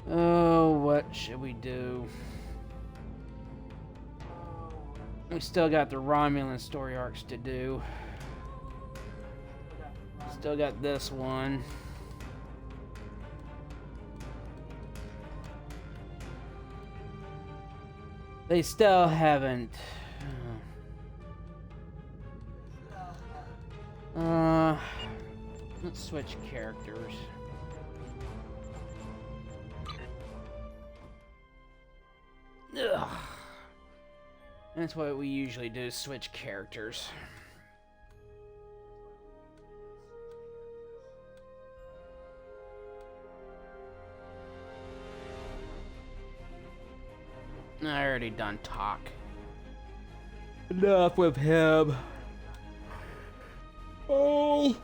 Oh, what should we do? We still got the Romulan story arcs to do. Still got this one. They still haven't. Let's switch characters. Ugh. That's what we usually do, switch characters. I already done talk. Enough with him. Oh.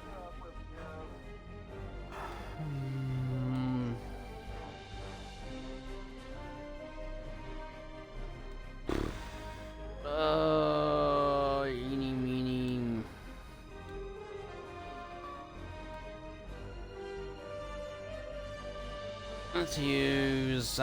Eeny, meeny. Let's use,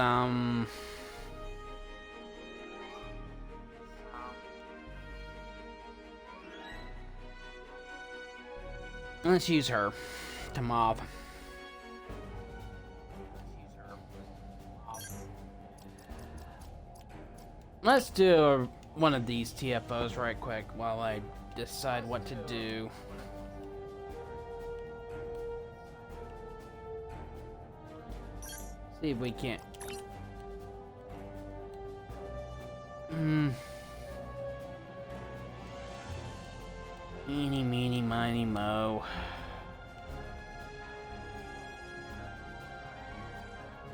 let's use her to mob. Let's do one of these TFOs right quick while I decide what to do. See if we can't. Eeny, meeny, miny, mo.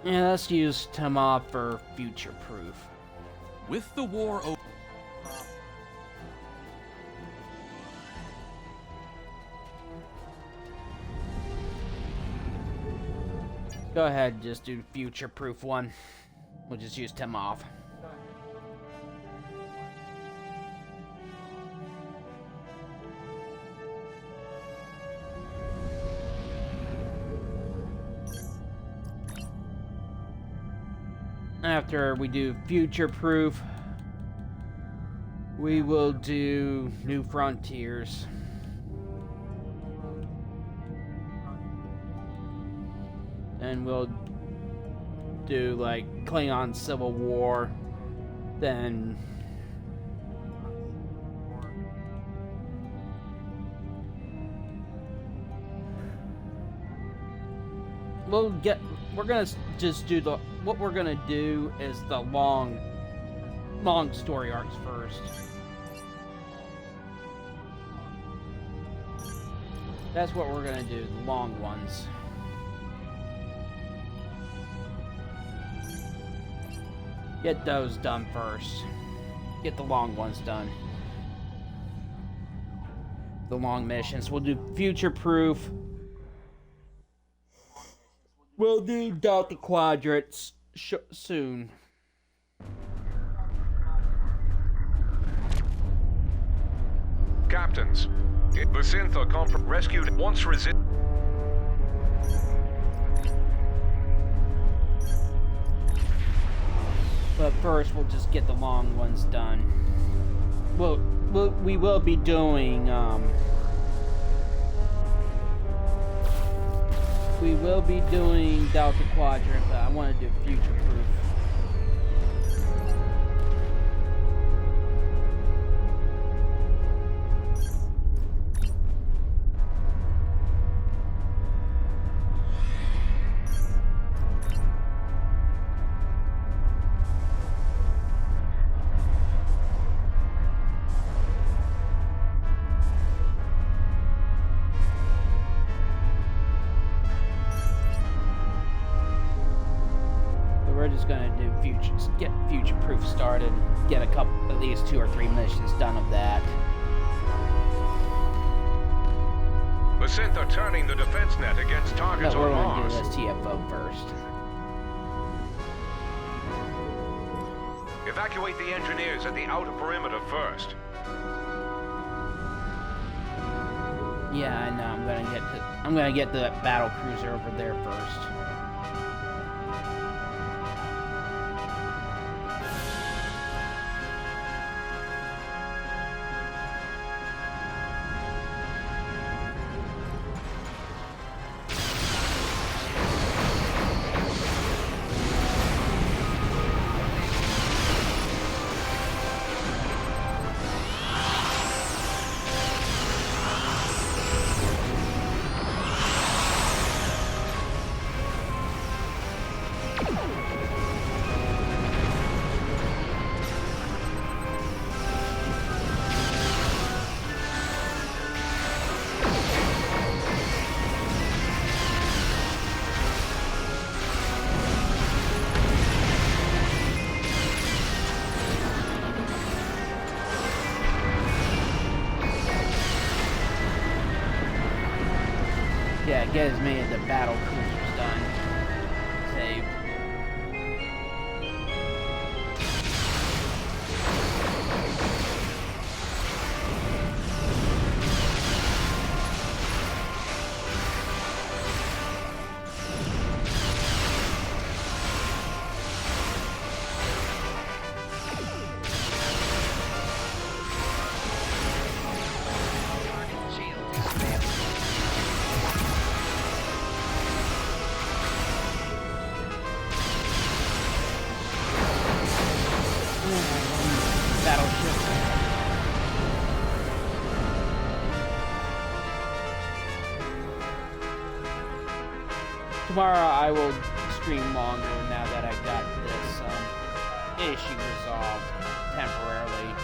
Yeah, let's use Tama for future proof. With the war over. Go ahead, just do future proof one. We'll just use Tim off. After we do future proof, we will do New Frontiers. And we'll do like Klingon Civil War, then we're gonna just do what we're gonna do is the long story arcs first. That's what we're gonna do, the long ones. Get those done first. Get the long ones done. The long missions. We'll do future proof. We'll do Delta Quadrants soon. Captains, the Synth rescued once resist. But first, we'll just get the long ones done. We will be doing, we will be doing Delta Quadrant, but I want to do future proof. Get future proof started, get a couple, at least 2 or 3 missions done of that. The Synth are turning the defense net against targets on Mars. We're going to do this TFO first. Evacuate the engineers at the outer perimeter first. Yeah, I know. I'm gonna get the battle cruiser over there first. get as many of the battle cruisers done. Saved. Tomorrow I will stream longer now that I got this issue resolved temporarily.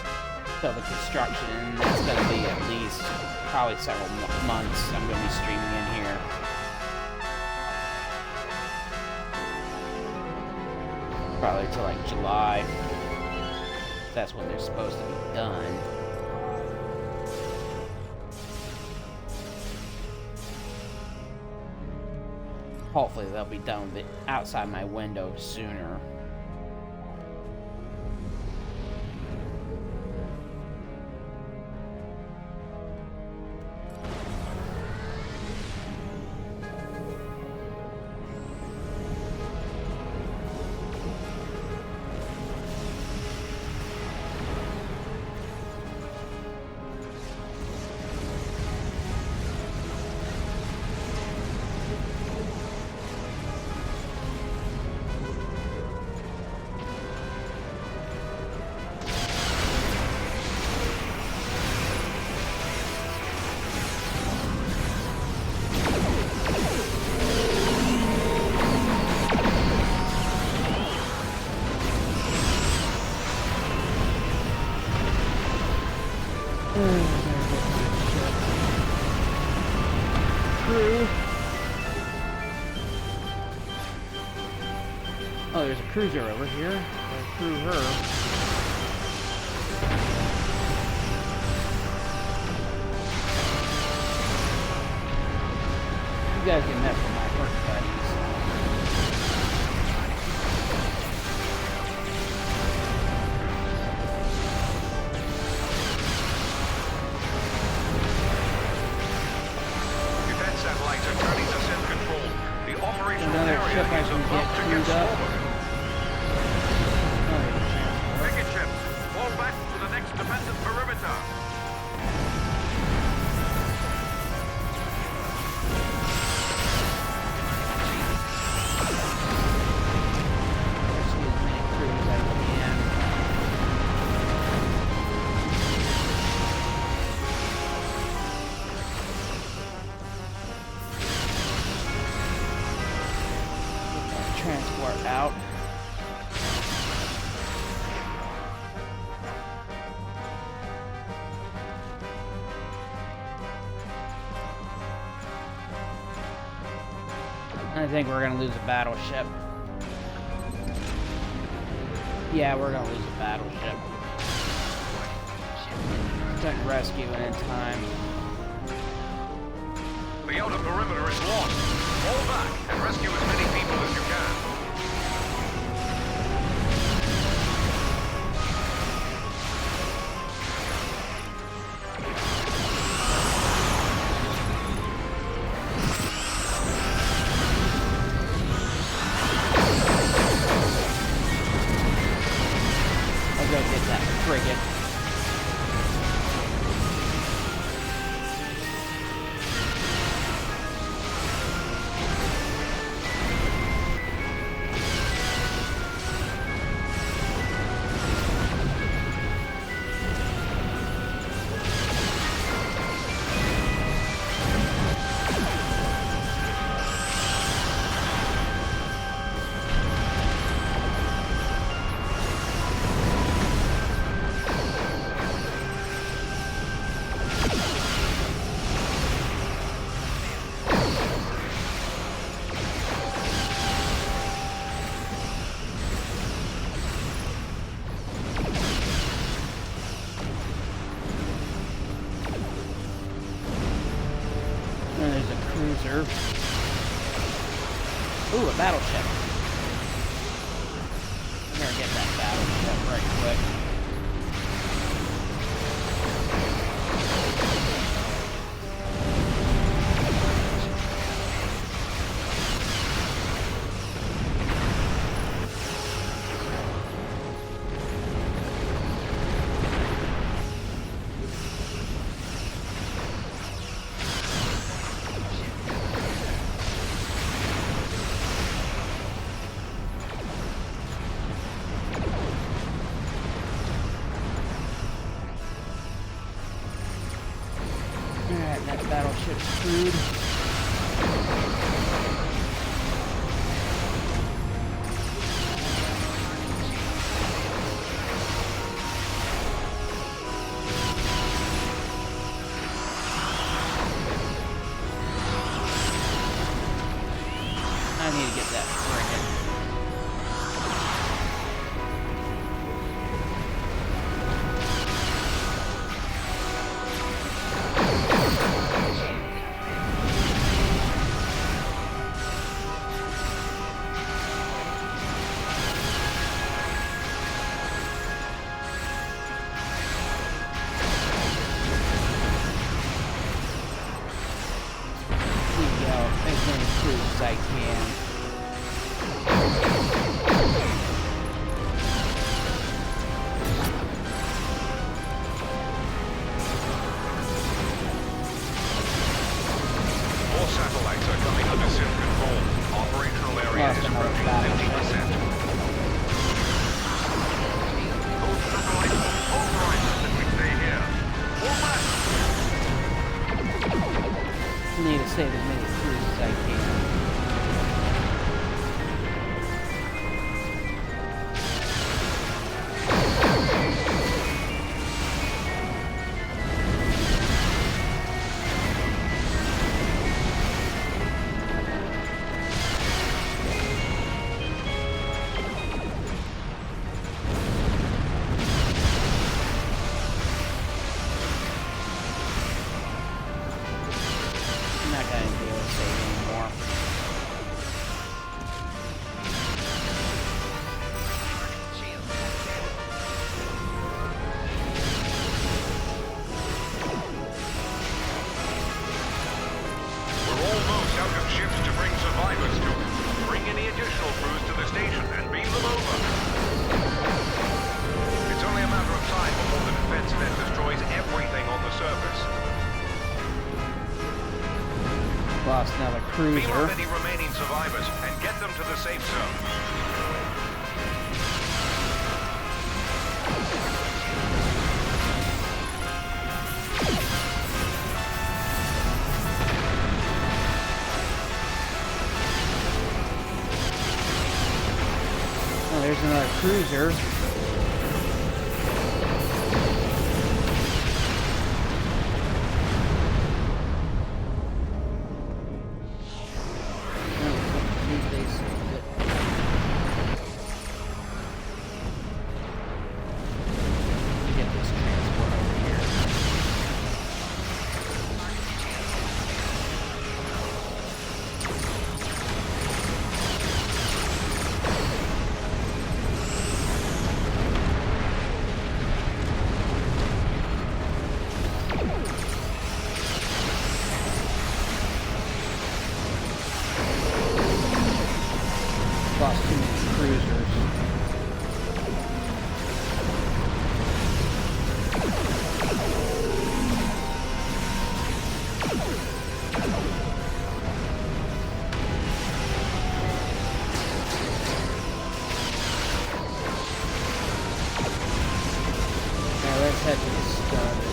So the construction, that's going to be at least probably several months I'm going to be streaming in here. Probably till like July. That's when they're supposed to be done. Hopefully they'll be done with it outside my window sooner. Oh, there's a cruiser over here. I'll crew her. You guys can mess with my work buddies. Defense satellites are turning to sim control. The operational Another area ship I is can about to get get crewed up. smaller. Frigate ships, fall back to the next defensive perimeter. Transport out. I think we're gonna lose a battleship. Yeah, we're gonna lose a battleship. Couldn't rescue it in time. The outer perimeter is lost. Fall back and rescue as many people as you can. I'll go get that frigate. And there's a cruiser. Ooh, a battleship. I'm gonna get that battleship right quick. Alright, that battleship's screwed. I need to get that frigate. As many crews as I can. More satellites are coming under SIM control. Operational area is approaching 50%. Those satellites will pulverize us if we stay here. Fall back! I need to save as many crews as I can. I'm not gonna be able to save anymore. We're almost out of ships to bring survivors to. Bring any additional crews to the station and beam them over. It's only a matter of time before the defense net destroys everything on the surface. Lost another Beam cruiser. up any remaining survivors and get them to the safe zone. Oh, there's another cruiser. Get this transport over here. Lost too many cruisers. Now let's head to the Stars.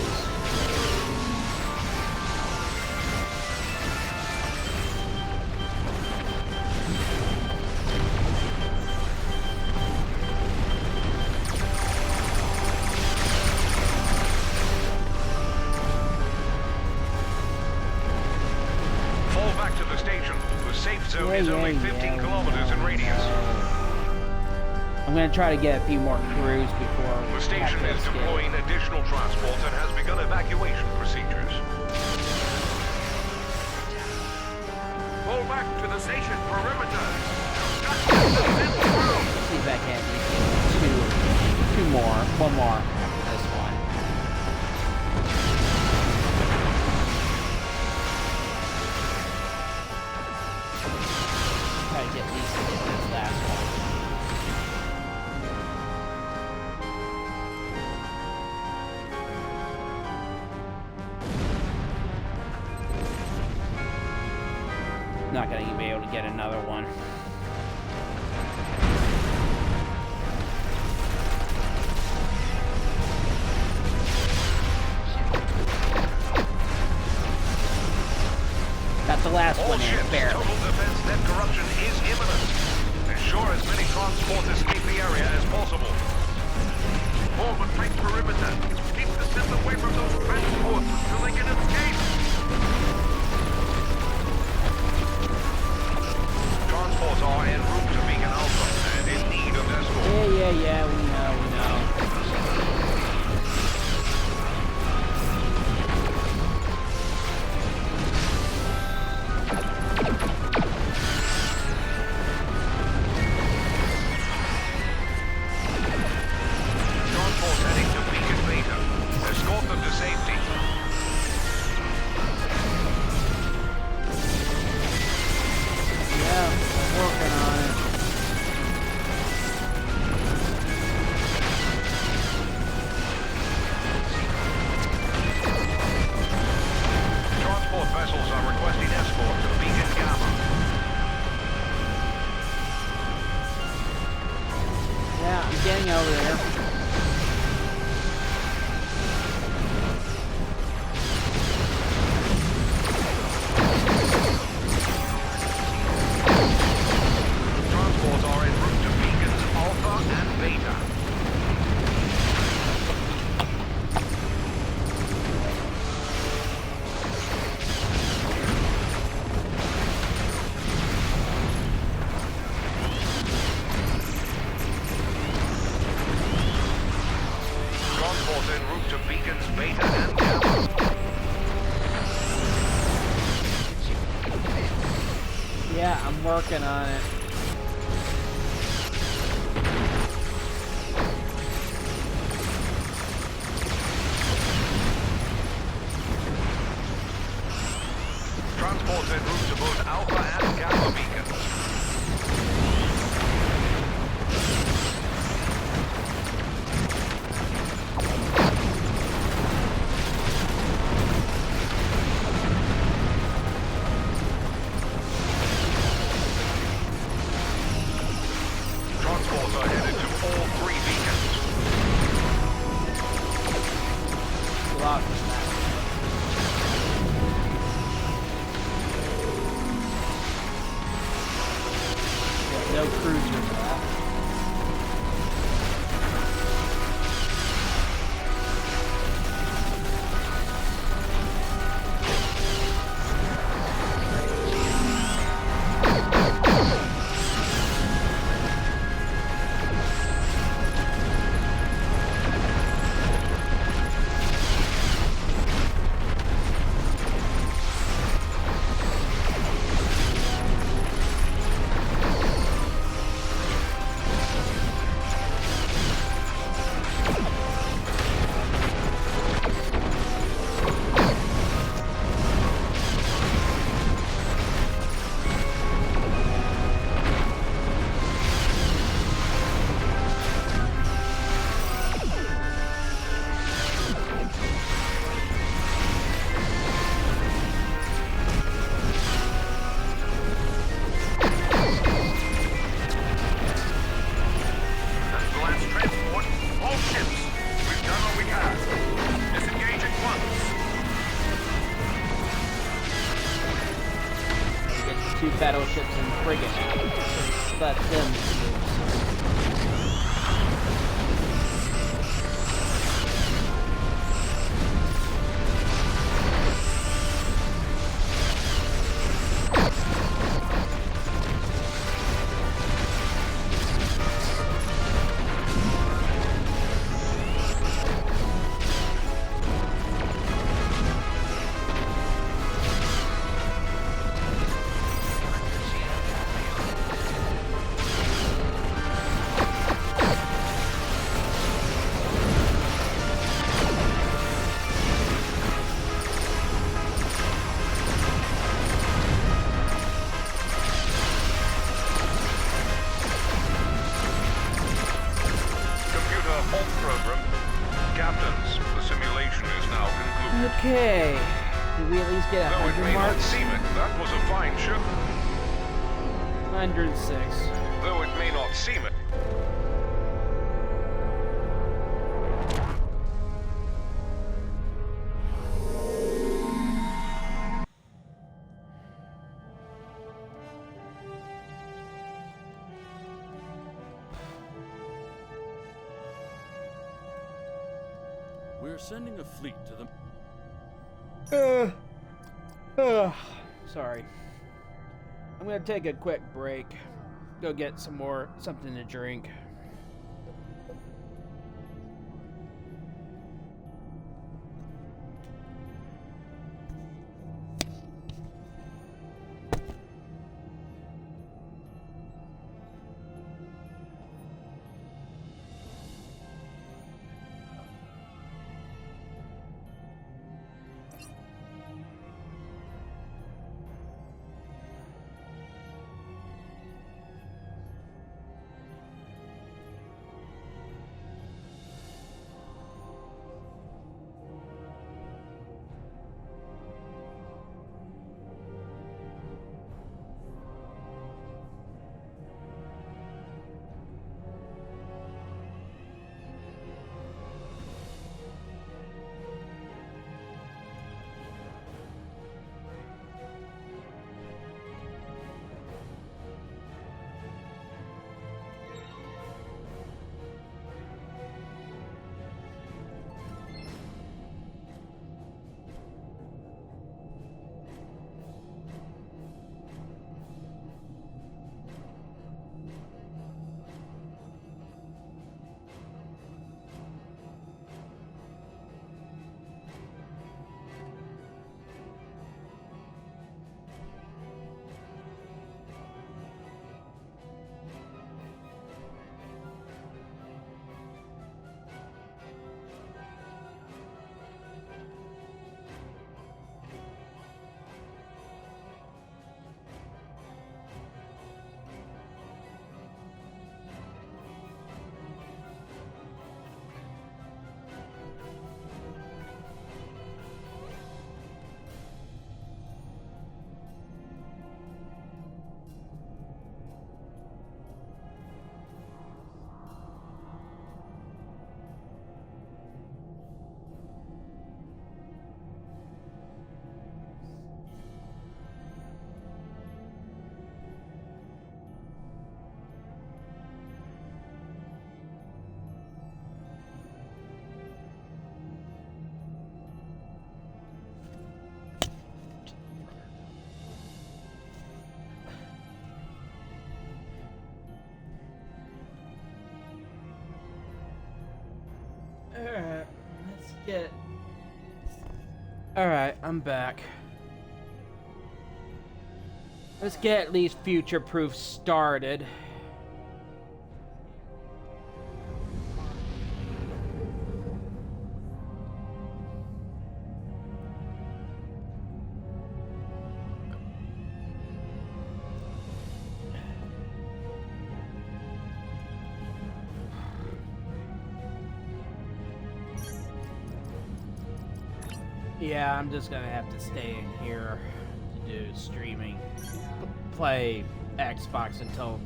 Fall back to the station. The safe zone is only 15 kilometers in radius. I'm gonna try to get a few more crews before The station is deploying additional transport and has begun evacuation procedures. Fall back to the station perimeter. See if I can two more. One more after this one. Try to get at least get this last one. Not gonna be able to get another one. Got the last one in, barely. Total defense net corruption is imminent. Ensure as many transports escape the area as possible. Forward tight perimeter. Keep the ship away from those transports until they can escape. Transports are en route to Beacon Alpha and in need of escort. Yeah, we know. Transports heading to Beacon Beta. Escort them to safety. Yeah, I'm working on it. Transport vessels are requesting escort to Beacon Gamma. Yeah, I'm getting over there. Transports are en route to Beacons Alpha and Beta. Transports en route to Beacons Beta and Gamma. Yeah, I'm working on it. Transports en route to both Alpha and Gamma beacons. Transports are headed to all three beacons. Lock. No cruiser for that. Two battleships and frigate. Let them Okay. Did we at least get Though it 100 may not marks? seem it, that was a fine ship. 106. Though it may not seem it. We're sending a fleet to the... Sorry. I'm gonna take a quick break. Go get something to drink. Alright, let's get... Alright, I'm back. Let's get at least future-proof started. Yeah, I'm just gonna have to stay in here to do streaming, play Xbox until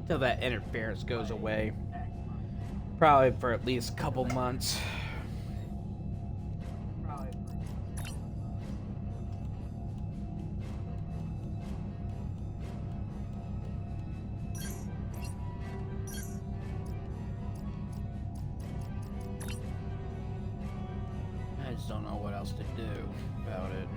that interference goes away. Probably for at least a couple months. I just don't know what else to do about it.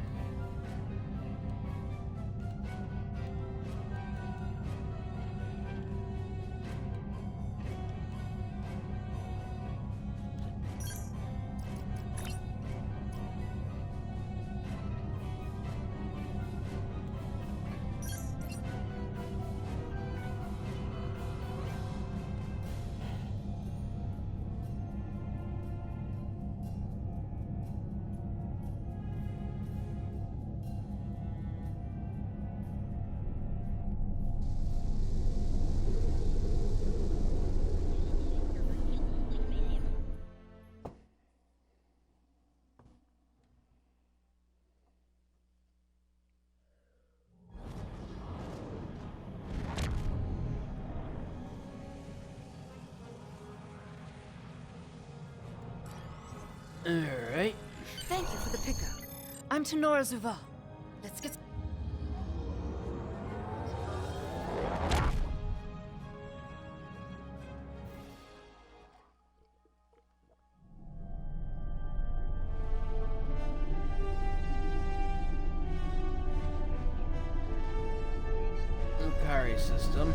Alright. Thank you for the pickup. I'm Tenora Zuval. Let's get... Carry system.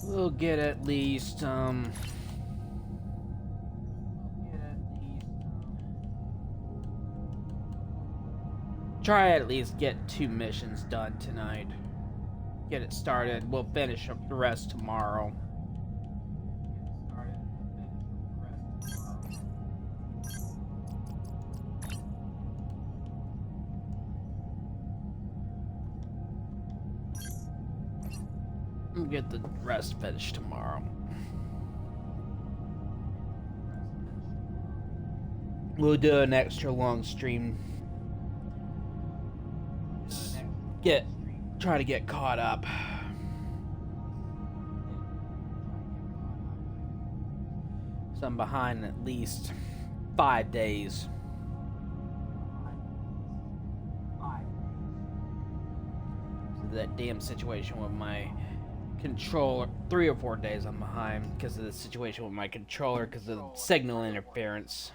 We'll get at least, try at least get 2 missions done tonight. Get it started. We'll finish up the rest tomorrow. We'll get the rest finished tomorrow. We'll do an extra long stream. Try to get caught up. So I'm behind at least 5 days. So that damn situation with my controller, 3 or 4 days I'm behind because of the situation with my controller because of signal interference.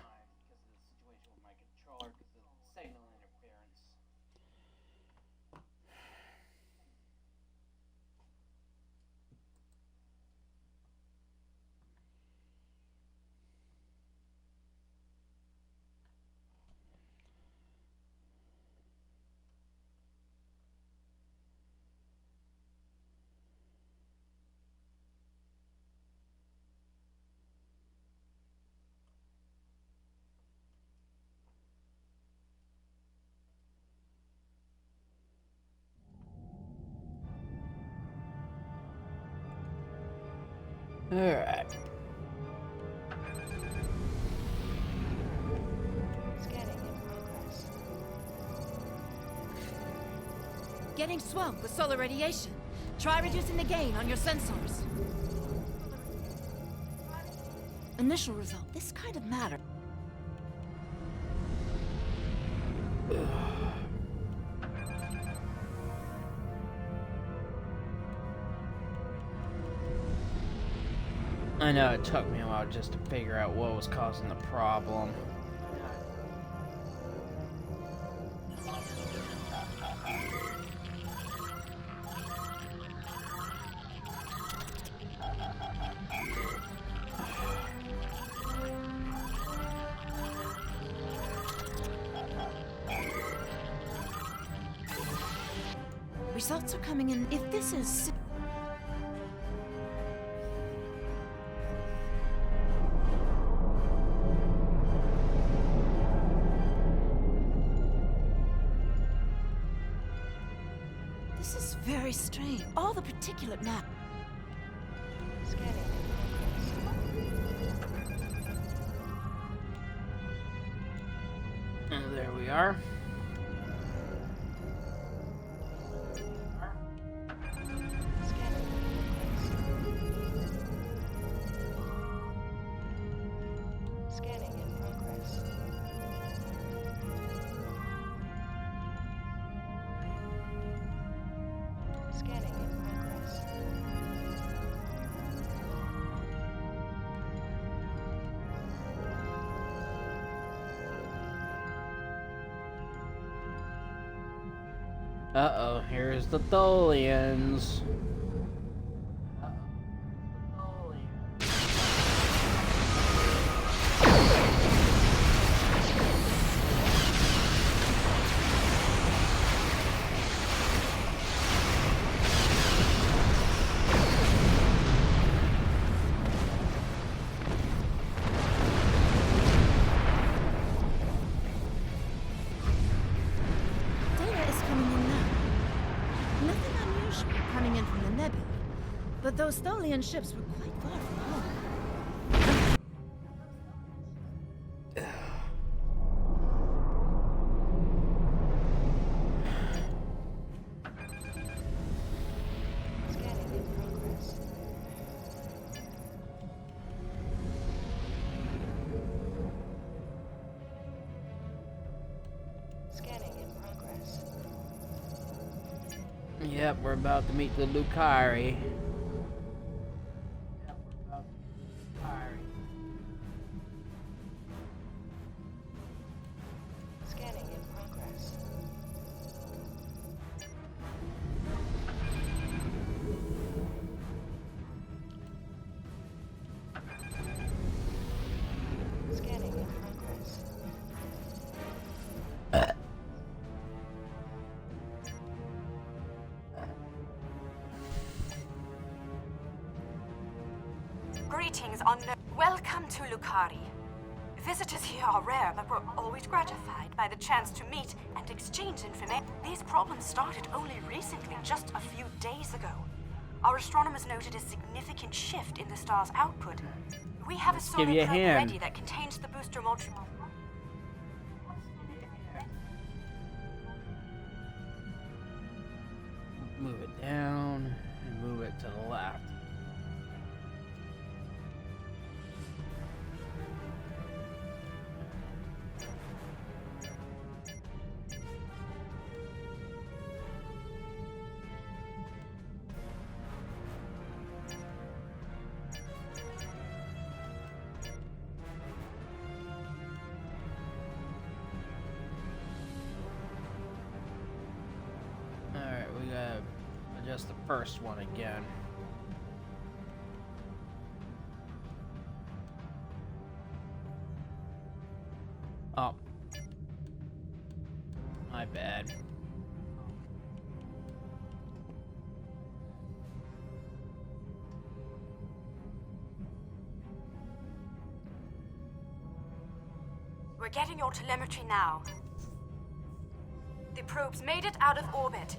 Alright. Getting swamped with solar radiation. Try reducing the gain on your sensors. Initial result. This kind of matter. I know it took me a while just to figure out what was causing the problem. Results are coming in. If this is... This is very strange. All the particulate matter. And there we are. Uh-oh, here's the Tholians. in from the nebula, but those Tholian ships were quite far from home. Yep, we're about to meet the Lucari. Scanning in progress. Scanning in progress. Greetings, Welcome to Lucari. Visitors here are rare, but we're always gratified by the chance to meet and exchange information. These problems started only recently, just a few days ago. Our astronomers noted a significant shift in the star's output. We have a solar probe ready that contains the booster module. Move it down and move it to the left. Just the first one again. Oh. My bad. We're getting your telemetry now. The probe's made it out of orbit.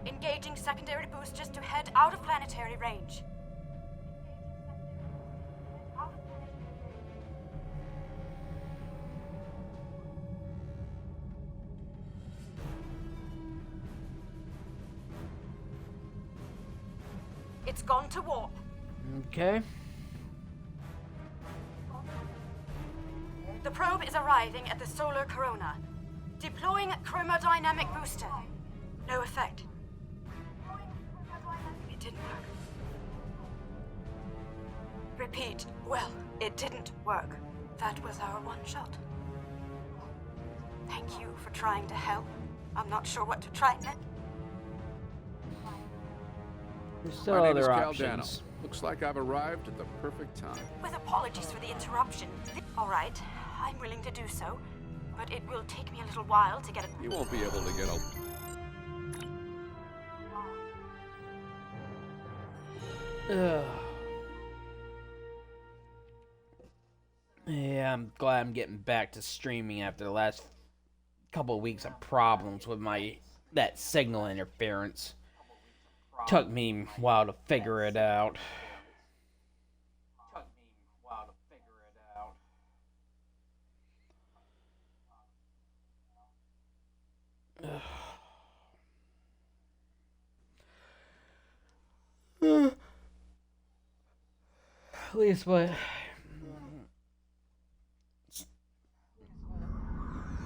Engaging secondary boosters to head out of planetary range. It's gone to warp. Okay. The probe is arriving at the solar corona. Deploying chromodynamic booster. No effect. It didn't work. Repeat. Well, it didn't work. That was our one shot. Thank you for trying to help. I'm not sure what to try next. There's still My name is other Caldano. options. Looks like I've arrived at the perfect time. With apologies for the interruption. All right, I'm willing to do so, but it will take me a little while to get it. You won't be able to get a... Ugh. Yeah, I'm glad I'm getting back to streaming after the last couple of weeks of problems with that signal interference. Took me a while to figure it out. At least what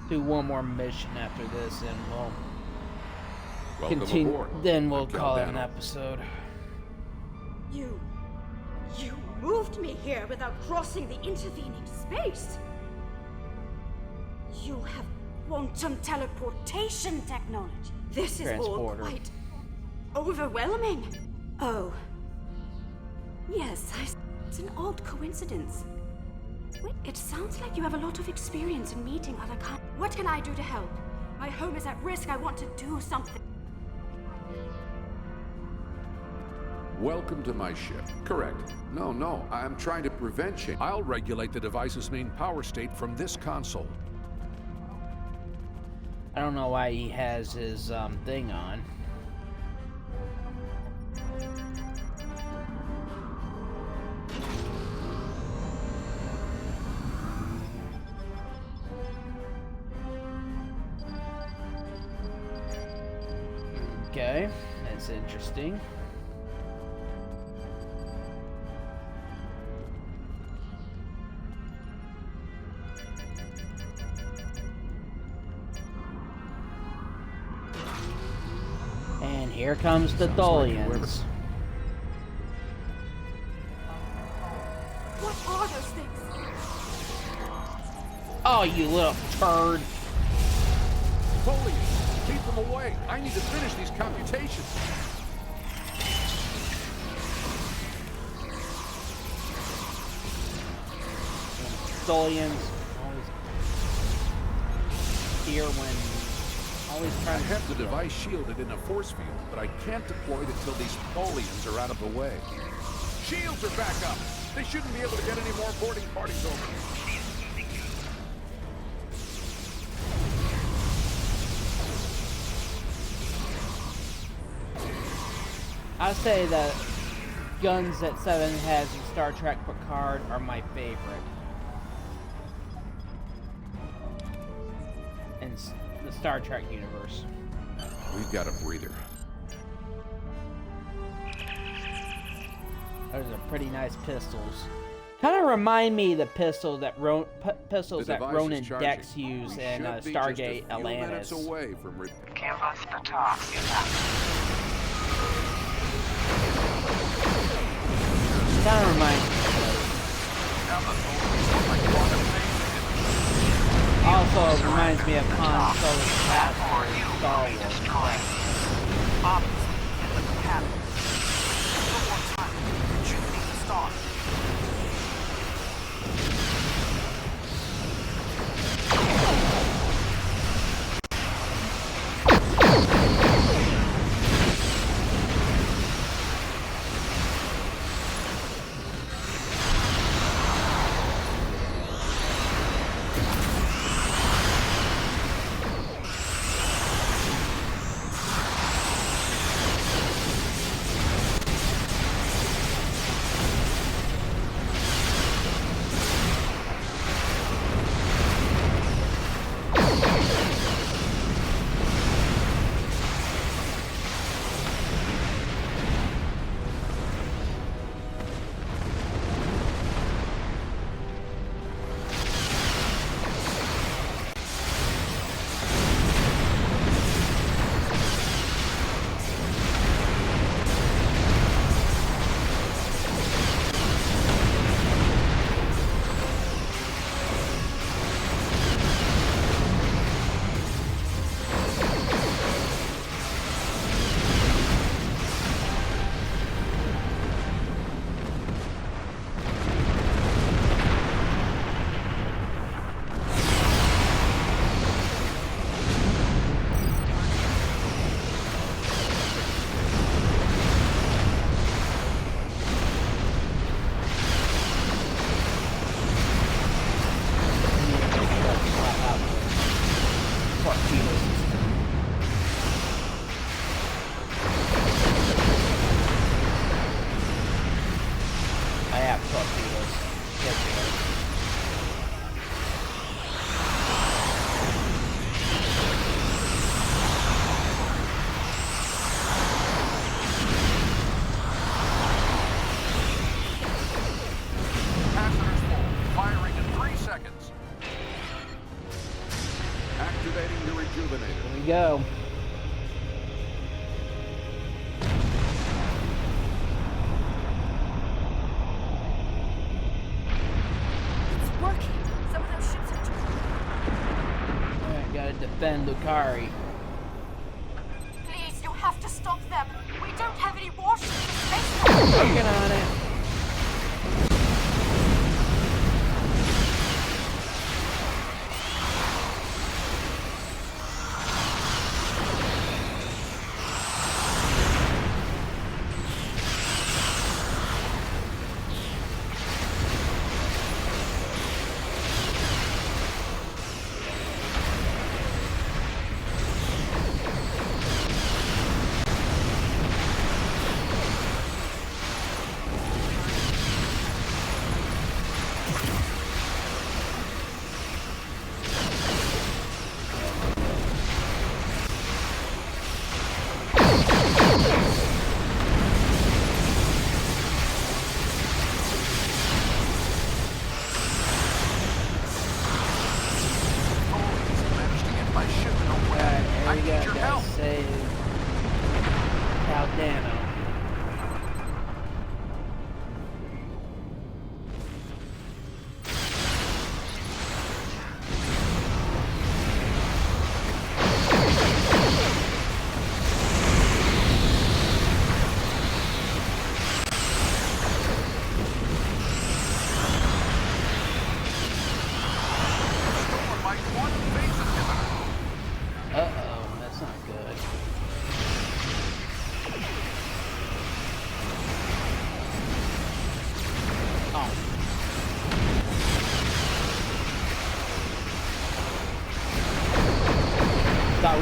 do one more mission after this and we'll Welcome continue. aboard. Then we'll call it Caldano. an episode. You moved me here without crossing the intervening space. You have quantum teleportation technology. This is all Transporter. quite overwhelming. Oh. Yes, it's an odd coincidence. Wait, it sounds like you have a lot of experience in meeting other kinds. What can I do to help? My home is at risk. I want to do something. Welcome to my ship. Correct. No, I'm trying to prevent change. I'll regulate the device's main power state from this console. I don't know why he has his thing on. Okay, that's interesting. And here comes the Tholians. What are those things? Oh, you little turd. Tholians! Keep them away! I need to finish these computations! Tholians always here when always trying to have the device shielded in a force field, but I can't deploy it until these Tholians are out of the way. Shields are back up! They shouldn't be able to get any more boarding parties over. I say the guns that Seven has in Star Trek Picard are my favorite. In the Star Trek universe. We've got a breather. Those are pretty nice pistols. Kind of remind me of the pistols that Ronan Dex used in Stargate Atlantis. Away from Give us the task. Kind of reminds me of those. Also reminds me of Han Solo's castle in Star Wars. In the cabin. One more time. Shoot me the star. Go. It's working. Some of those ships are... Alright, gotta defend Lucari. Please, you have to stop them. We don't have any warships to space them. Working on it.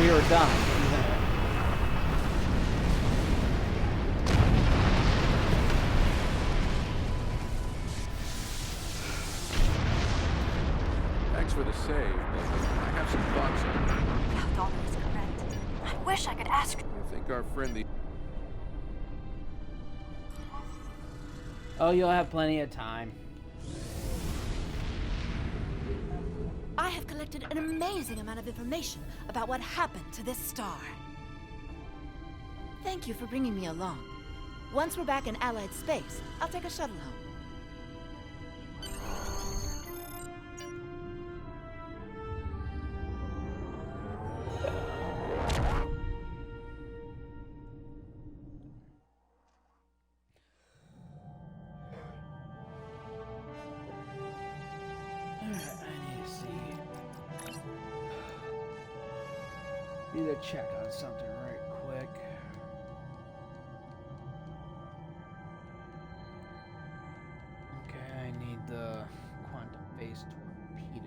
we were done. Thanks for the save, but I have some thoughts on it. Baldona is correct. I wish I could ask. I think our friend the... Oh, you'll have plenty of time. I have collected an amazing amount of information about what happened to this star. Thank you for bringing me along. Once we're back in Allied space, I'll take a shuttle home. Need to check on something right quick. Okay, I need the quantum phase torpedoes.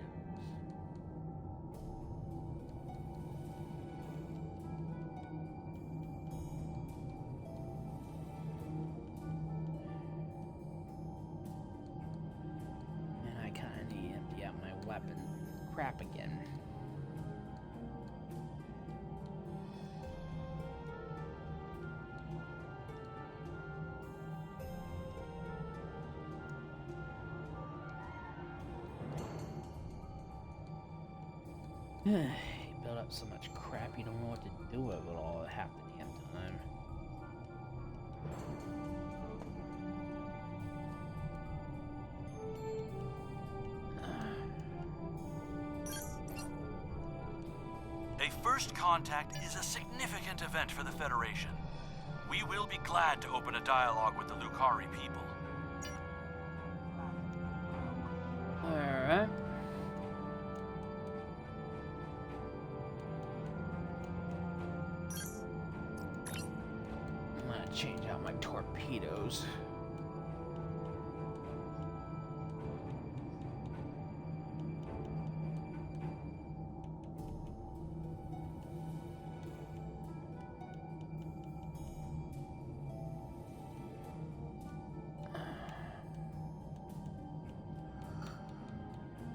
And I kind of need to empty out my weapon crap again. You build up so much crap, you don't know what to do with it all half the damn time. A first contact is a significant event for the Federation. We will be glad to open a dialogue with the Lucari people. Alright. Change out my torpedoes.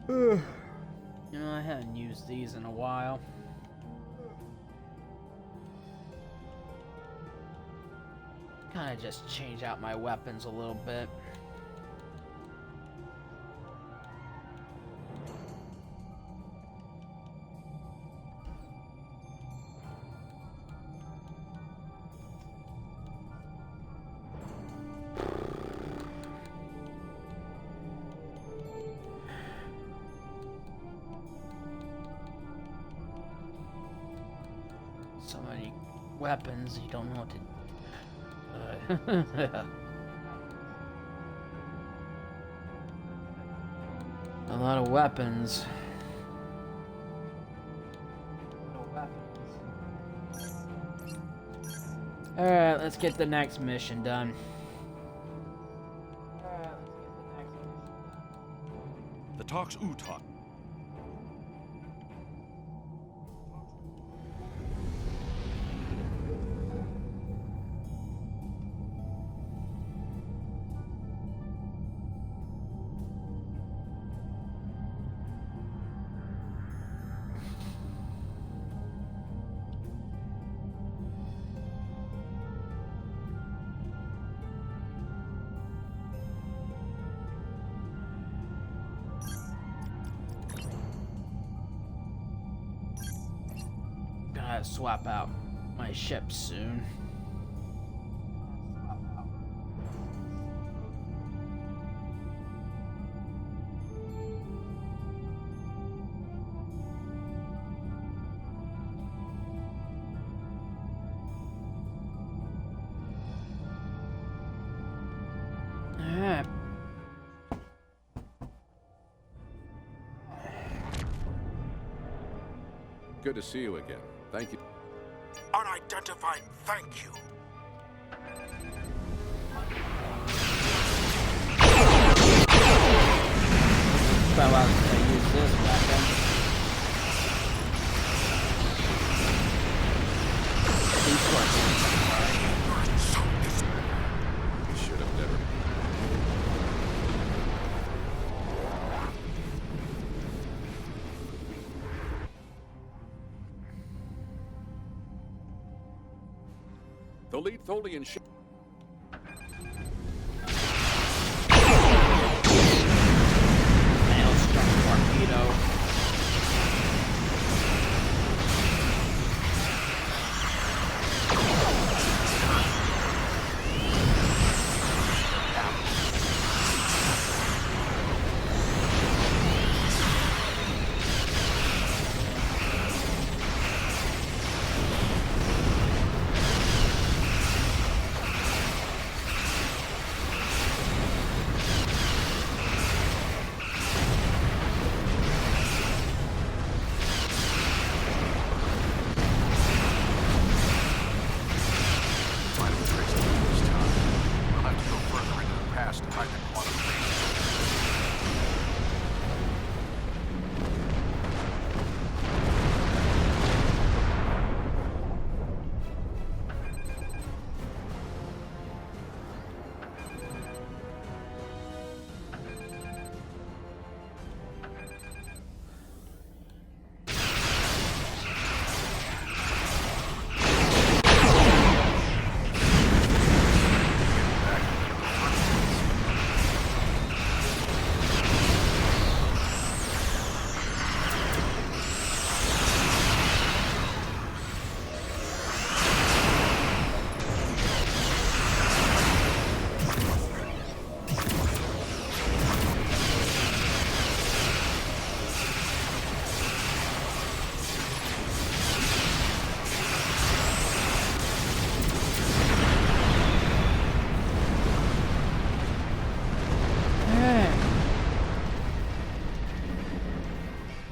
You know, I haven't used these in a while. Kind of just change out my weapons a little bit. So many weapons, you don't know what to do. A lot of weapons. Alright, let's get the next mission done. The Tox Utok. Gotta swap out my ship soon. Alright. Good to see you again. Thank you. Unidentified, thank you. If I was to use this weapon. The lead Tholian ship. Maelstrom torpedo.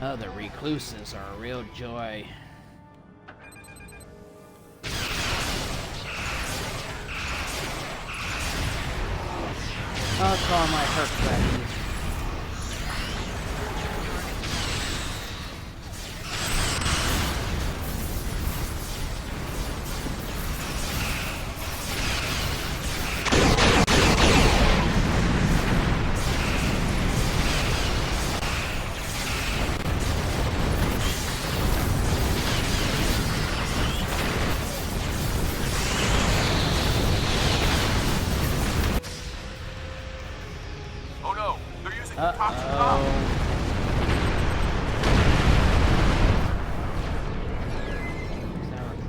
Oh, the recluses are a real joy. I'll call my Hercules.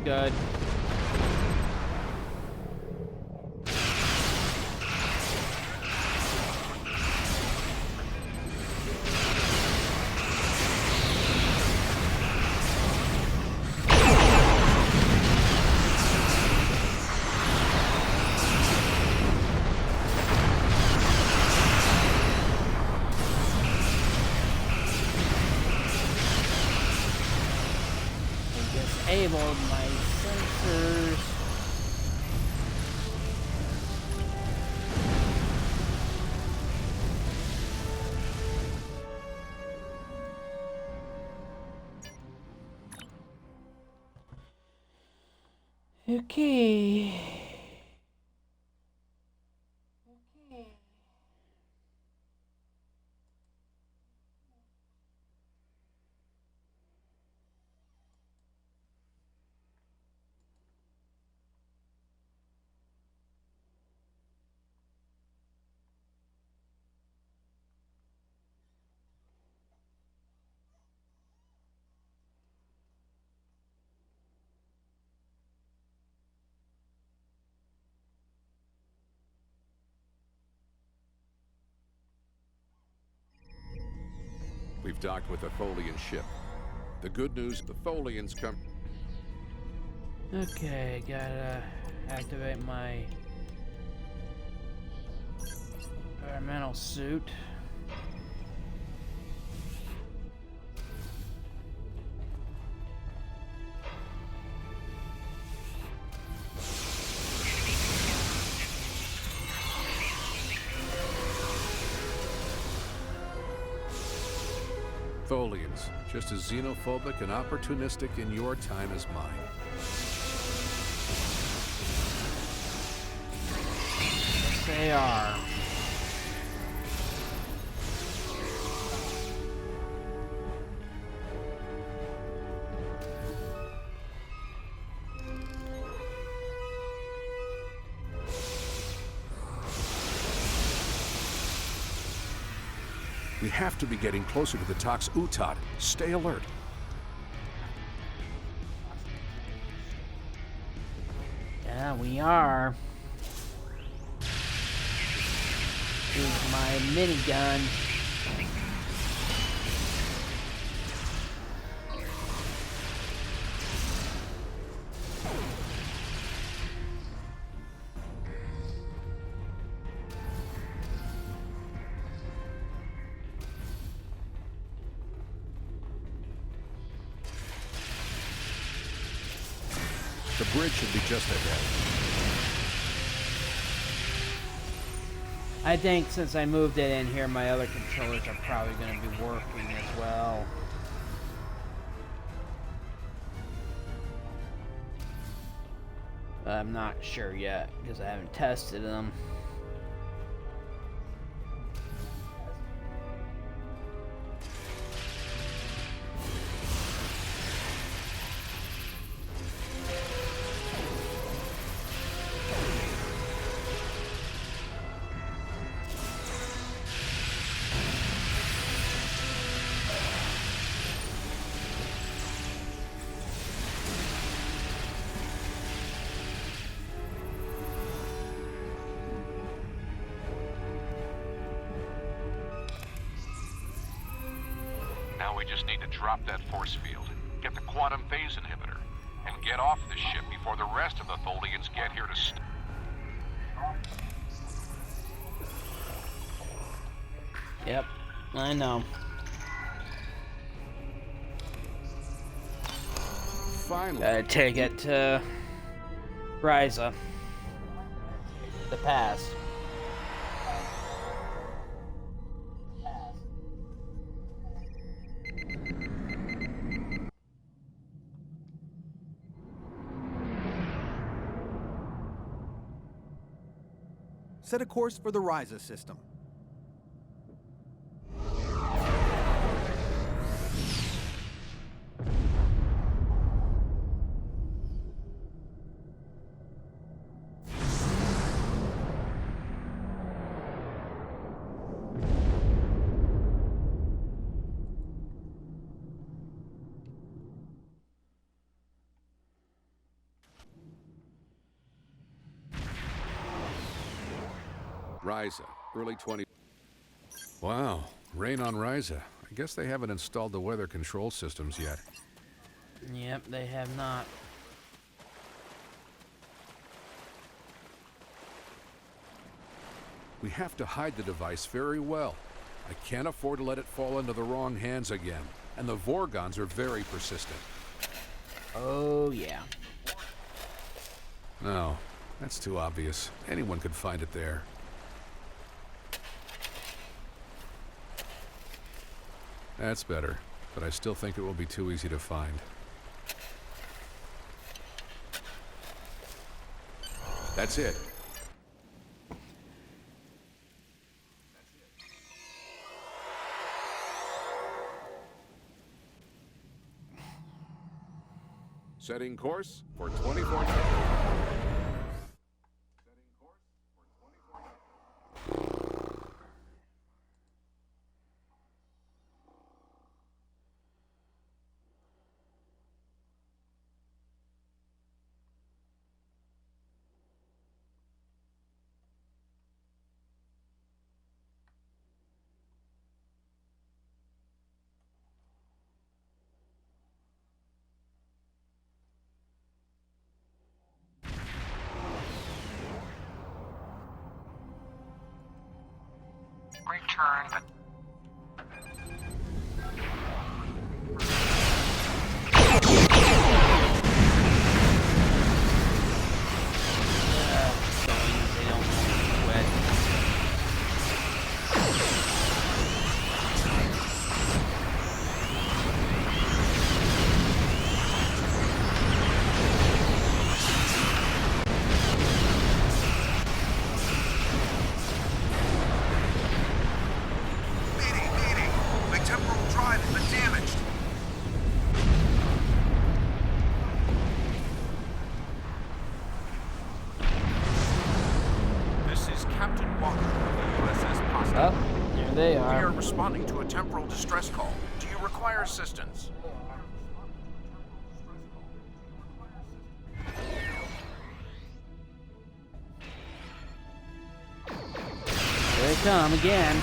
Good. Disabled my sensors. Okay. We've docked with a Tholian ship. The good news, the Tholians come... Okay, gotta activate my environmental suit. Tholians, just as xenophobic and opportunistic in your time as mine. Yes, they are. We have to be getting closer to the Tox Utad. Stay alert. Yeah, we are. Here's my minigun. The bridge should be just ahead. I think since I moved it in here, my other controllers are probably going to be working as well. I'm not sure yet because I haven't tested them. Now we just need to drop that force field, get the quantum phase inhibitor, and get off this ship before the rest of the Tholians get here to stop. Yep, I know. Finally. Gotta take it to Ryza. The pass. Set a course for the Ryza system. Ryza, early 20... Wow, rain on Ryza. I guess they haven't installed the weather control systems yet. Yep, they have not. We have to hide the device very well. I can't afford to let it fall into the wrong hands again. And the Vorgons are very persistent. Oh, yeah. No, that's too obvious. Anyone could find it there. That's better, but I still think it will be too easy to find. That's it. Setting course for 24 hours. Return. The temporal drive has been they We are. are responding to a temporal distress call. Do you require assistance? Here they come again.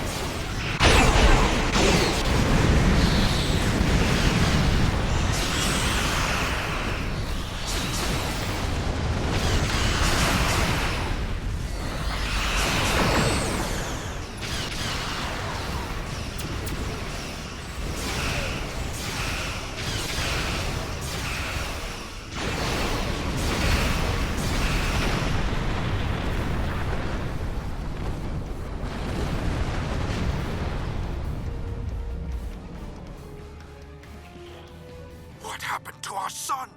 What happened to our son?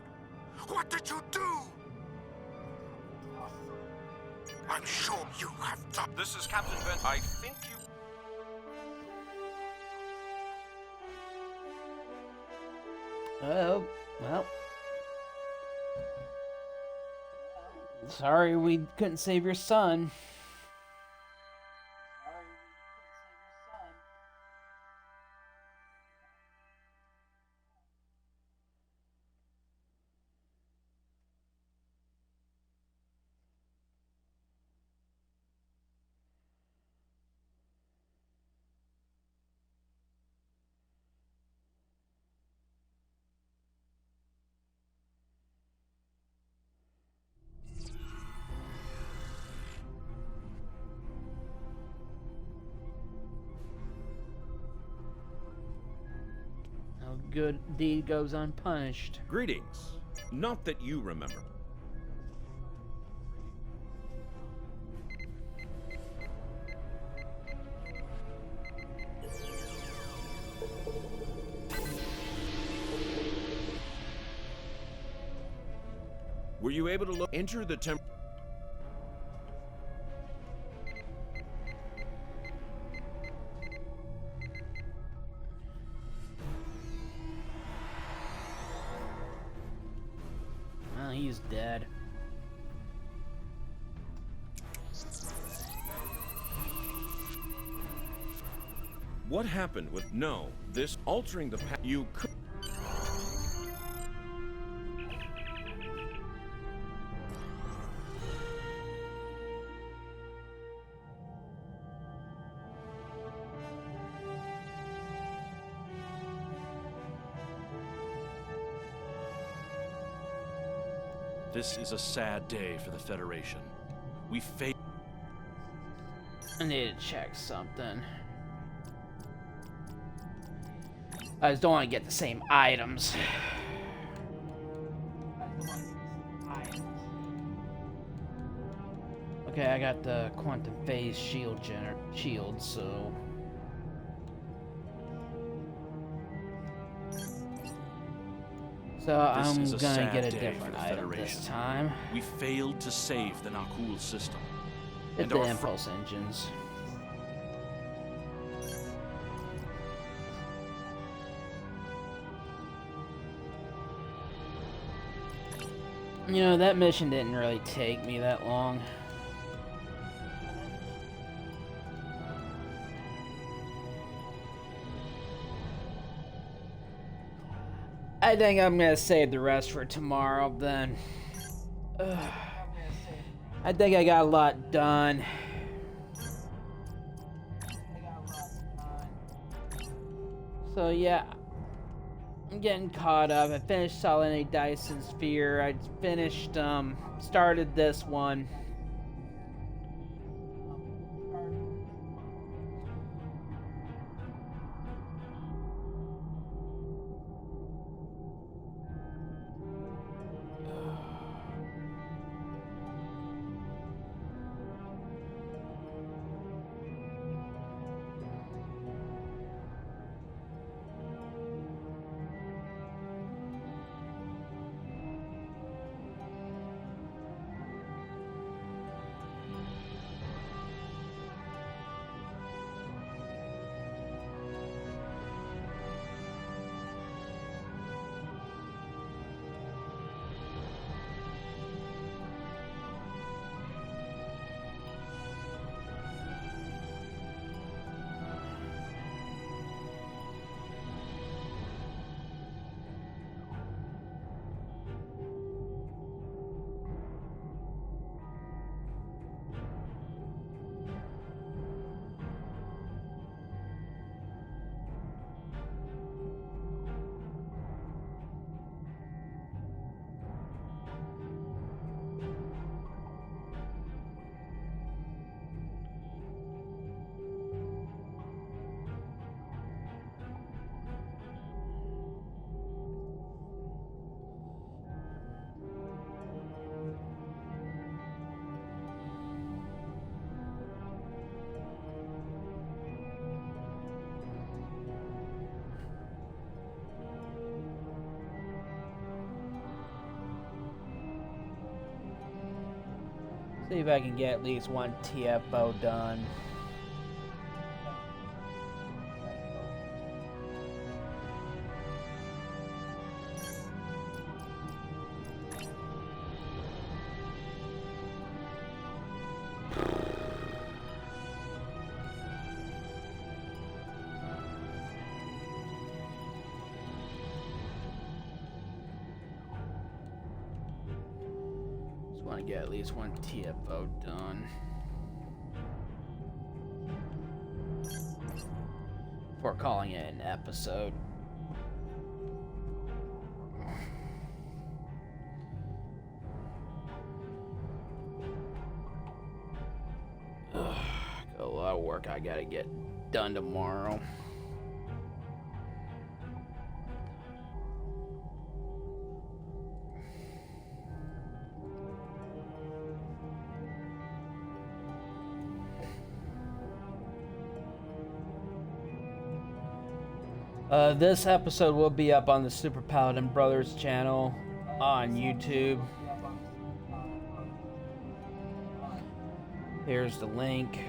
What did you do? I'm sure you have done. This is Captain Ben. I think you... Oh, well. Sorry we couldn't save your son. No good deed goes unpunished. Greetings. Not that you remember. Were you able to look? Enter the temp. Well, he's dead. What happened with no? This altering the path. You could. This is a sad day for the Federation. We failed. I need to check something. I just don't want to get the same items. Okay, I got the quantum phase shield so I'm gonna get a different item this time. We failed to save the Nakul system. Hit the impulse engines. You know, that mission didn't really take me that long. I think I'm gonna save the rest for tomorrow then. I think I got a lot done. So yeah, I'm getting caught up. I finished Solanae Dyson Sphere. I finished, started this one. See if I can get at least one TFO done. Want to get at least one TFO done before calling it an episode. Got a lot of work I gotta get done tomorrow. This episode will be up on the Super Paladin Brothers channel on YouTube. Here's the link.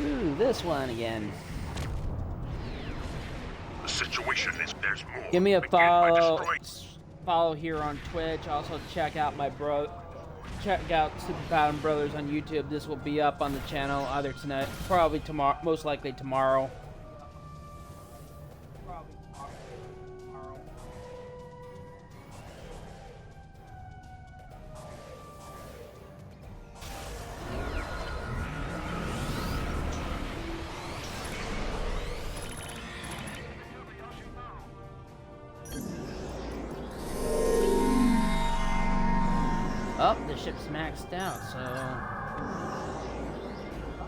Ooh, this one again. The situation is there's more. Give me a follow here on Twitch. Also check out check out Super Paladin Brothers on YouTube. This will be up on the channel either tonight, probably tomorrow, most likely tomorrow. Oh, the ship's maxed out, so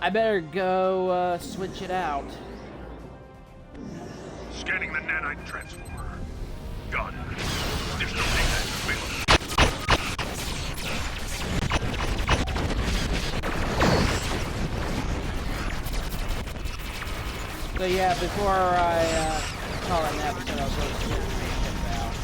I better go switch it out. Scanning the nanite transformer. Done. Additional data available. So yeah, before I call it an episode, I'll go switch the ship out.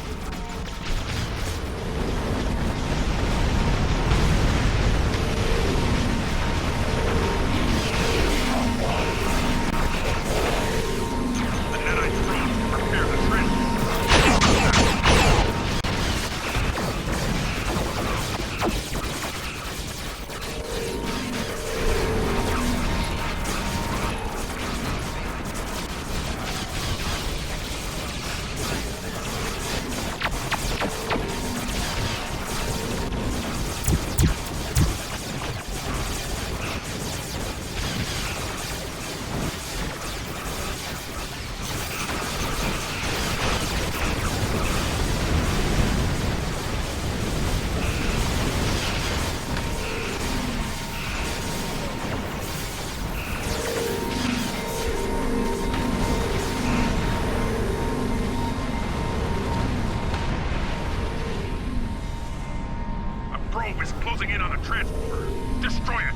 Is closing in on a transporter. Destroy it!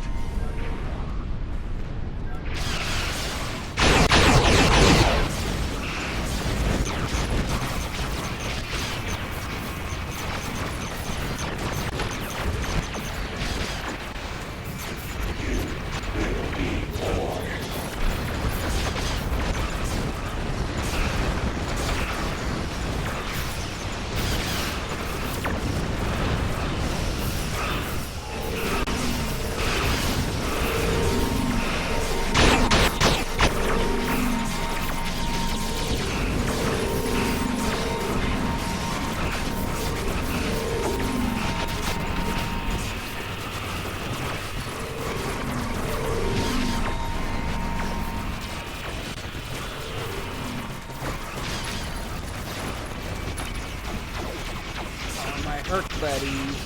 Perk buddies.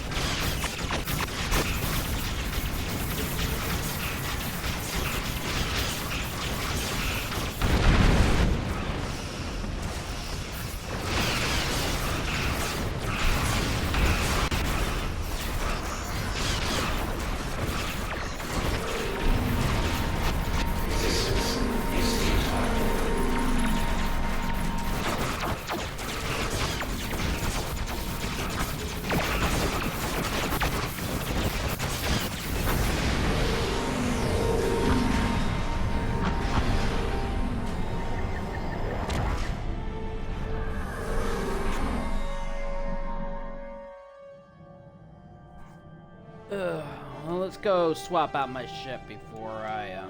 Well, let's go swap out my ship before I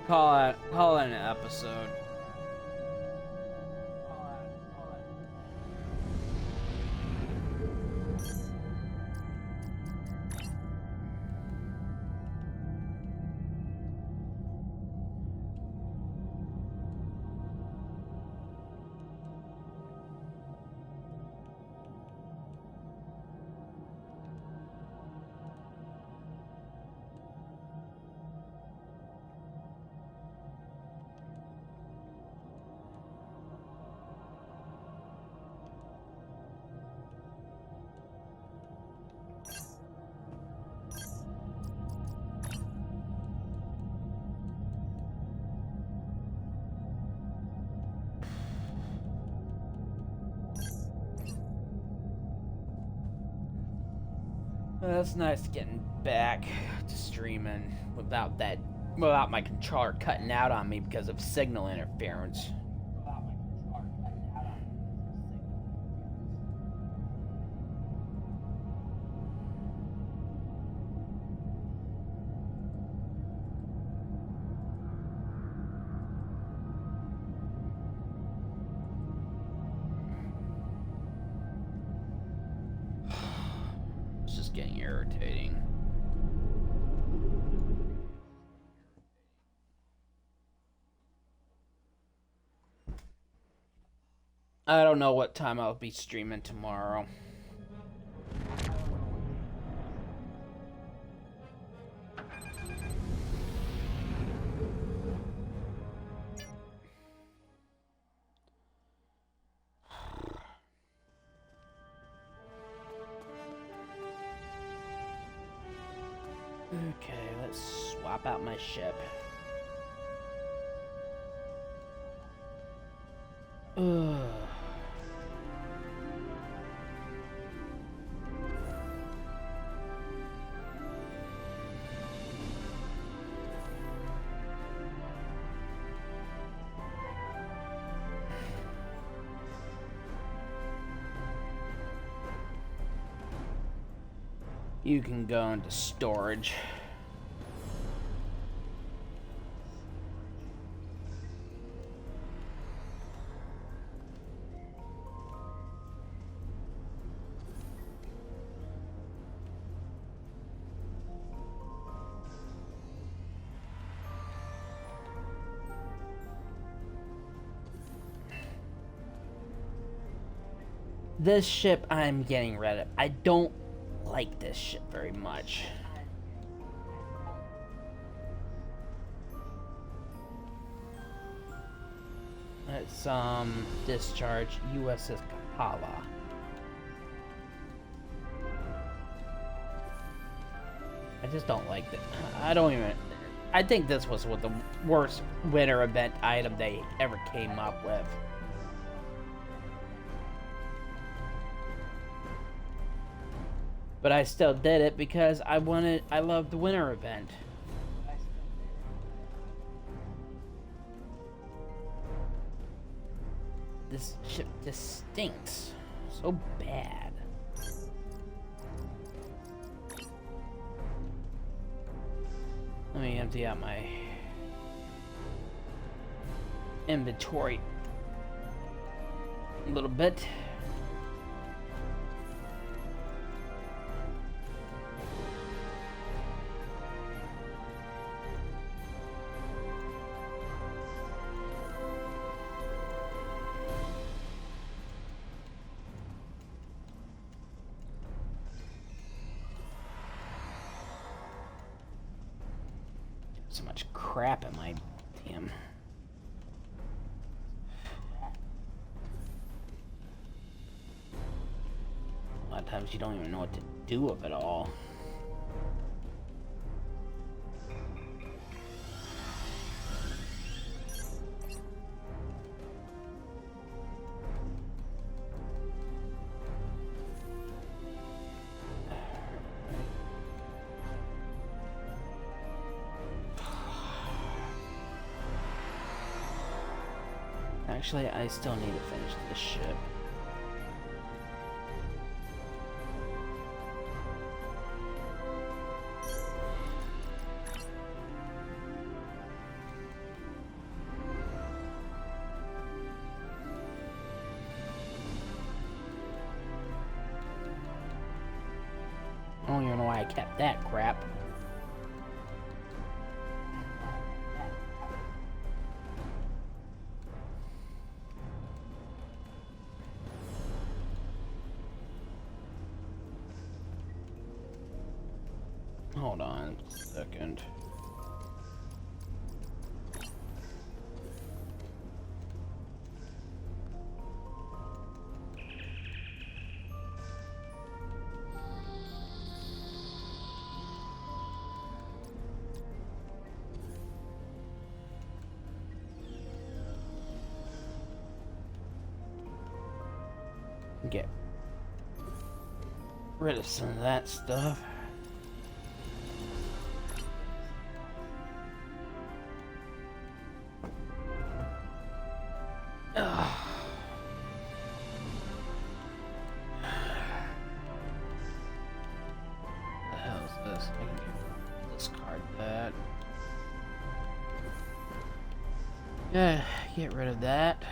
call it an episode. Well, it's nice getting back to streaming without my controller cutting out on me because of signal interference. It's just getting irritating. I don't know what time I'll be streaming tomorrow. Okay, let's swap out my ship. Ugh. You can go into storage. This ship I'm getting rid of. I don't like this ship very much. Let's discharge USS Kapala. I just don't like it. I think this was the worst winter event item they ever came up with. But I still did it because I loved the winter event. This ship just stinks so bad. Let me empty out my inventory a little bit. So much crap in my damn. A lot of times you don't even know what to do with it all. Actually, I still need to finish this ship. why I kept that crap. Hold on a second. Get rid of some of that stuff. Yeah, get rid of that.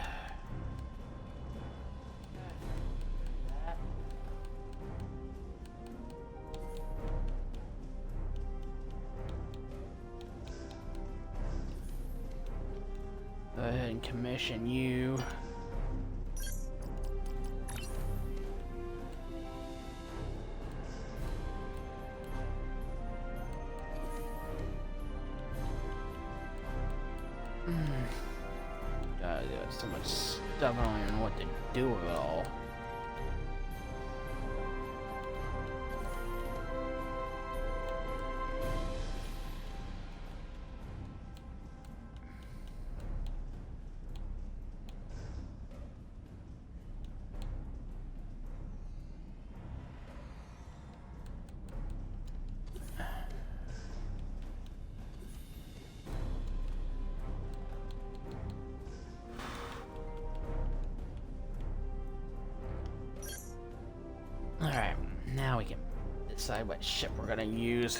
Go ahead and commission you. God, there's so much stuff, I don't even know what to do with it all. Alright, now we can decide what ship we're gonna use.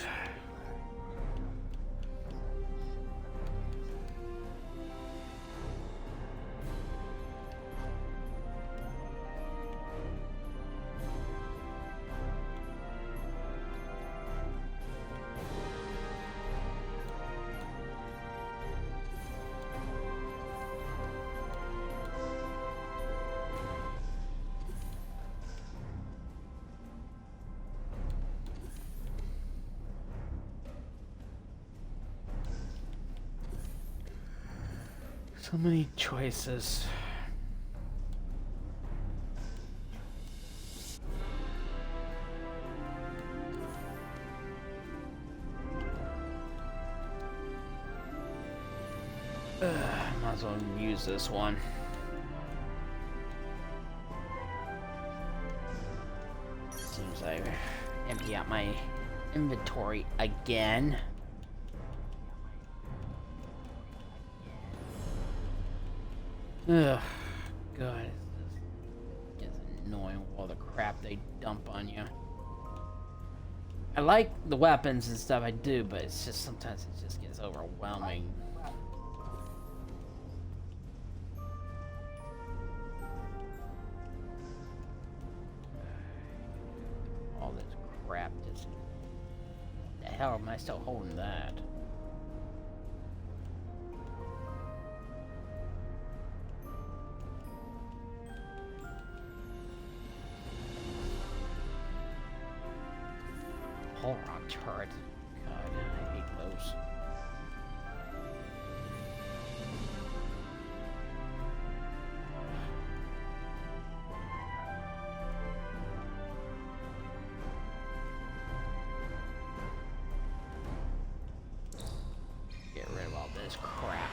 So many choices. Might as well use this one. Seems I empty out my inventory again. Ugh, God, it's annoying with all the crap they dump on you. I like the weapons and stuff, I do, but it's just sometimes it just gets overwhelming. All this crap just... The hell am I still holding that? Rock turret. God, I hate those. Get rid of all this crap.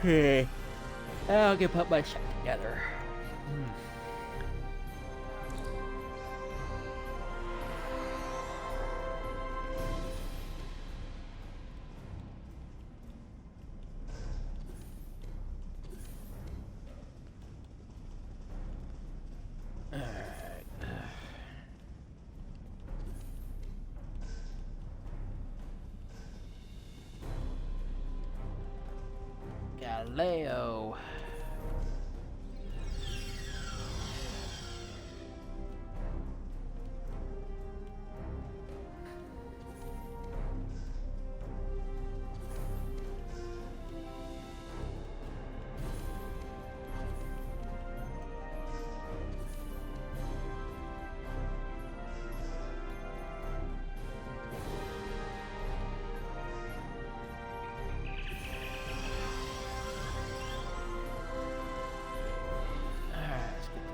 Okay. Now I can put my shit together. Galileo.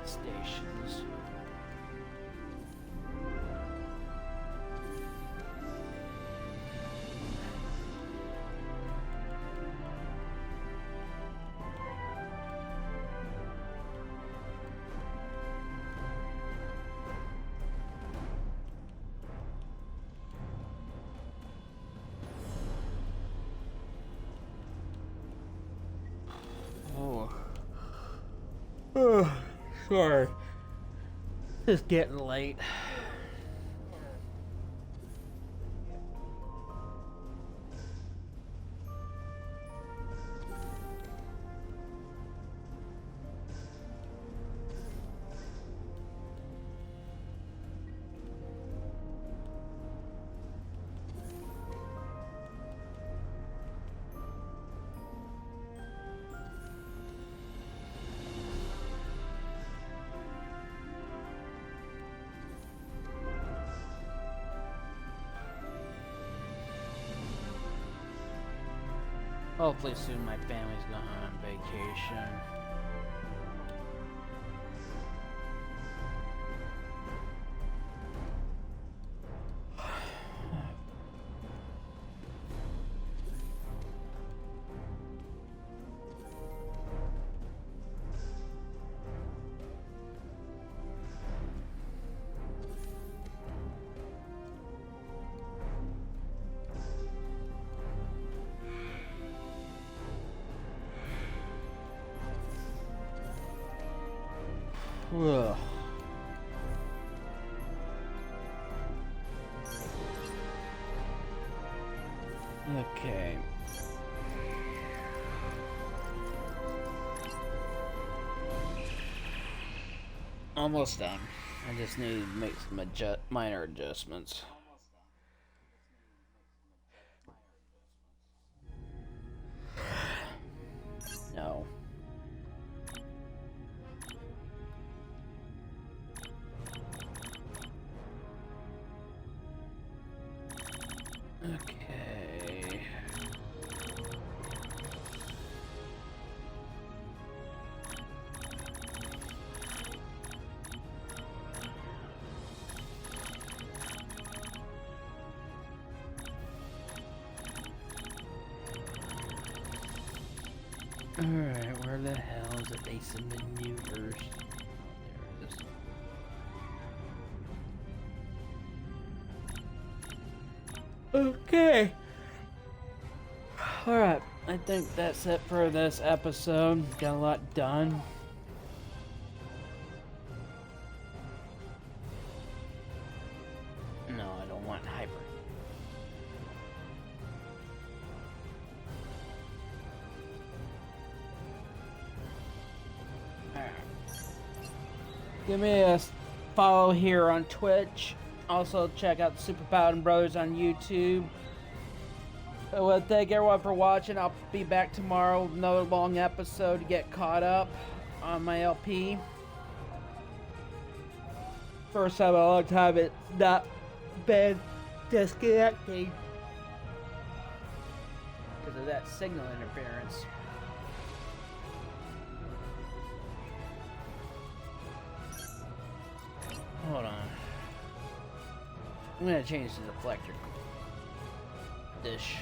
Stations. Oh, sorry. It's getting late. Hopefully soon my family's going on vacation. Ugh. Okay. Almost done. I just need to make some minor adjustments. No. Okay. Alright, where the hell is it? Base maneuvers. There it is. Okay. Alright, I think that's it for this episode. Got a lot done. No, I don't want hyper. Alright. Give me a follow here on Twitch. Also, check out the Super Paladin Brothers on YouTube. I want to thank everyone for watching. I'll be back tomorrow with another long episode to get caught up on my LP. First time in a long time it's not been disconnecting because of that signal interference. Hold on. I'm gonna change the deflector dish.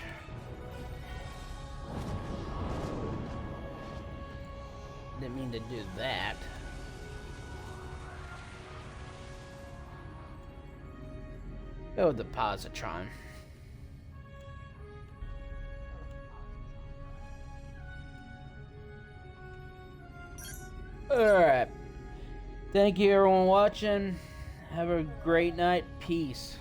Didn't mean to do that. Go with the positron. Alright. Thank you everyone watching. Have a great night. Peace.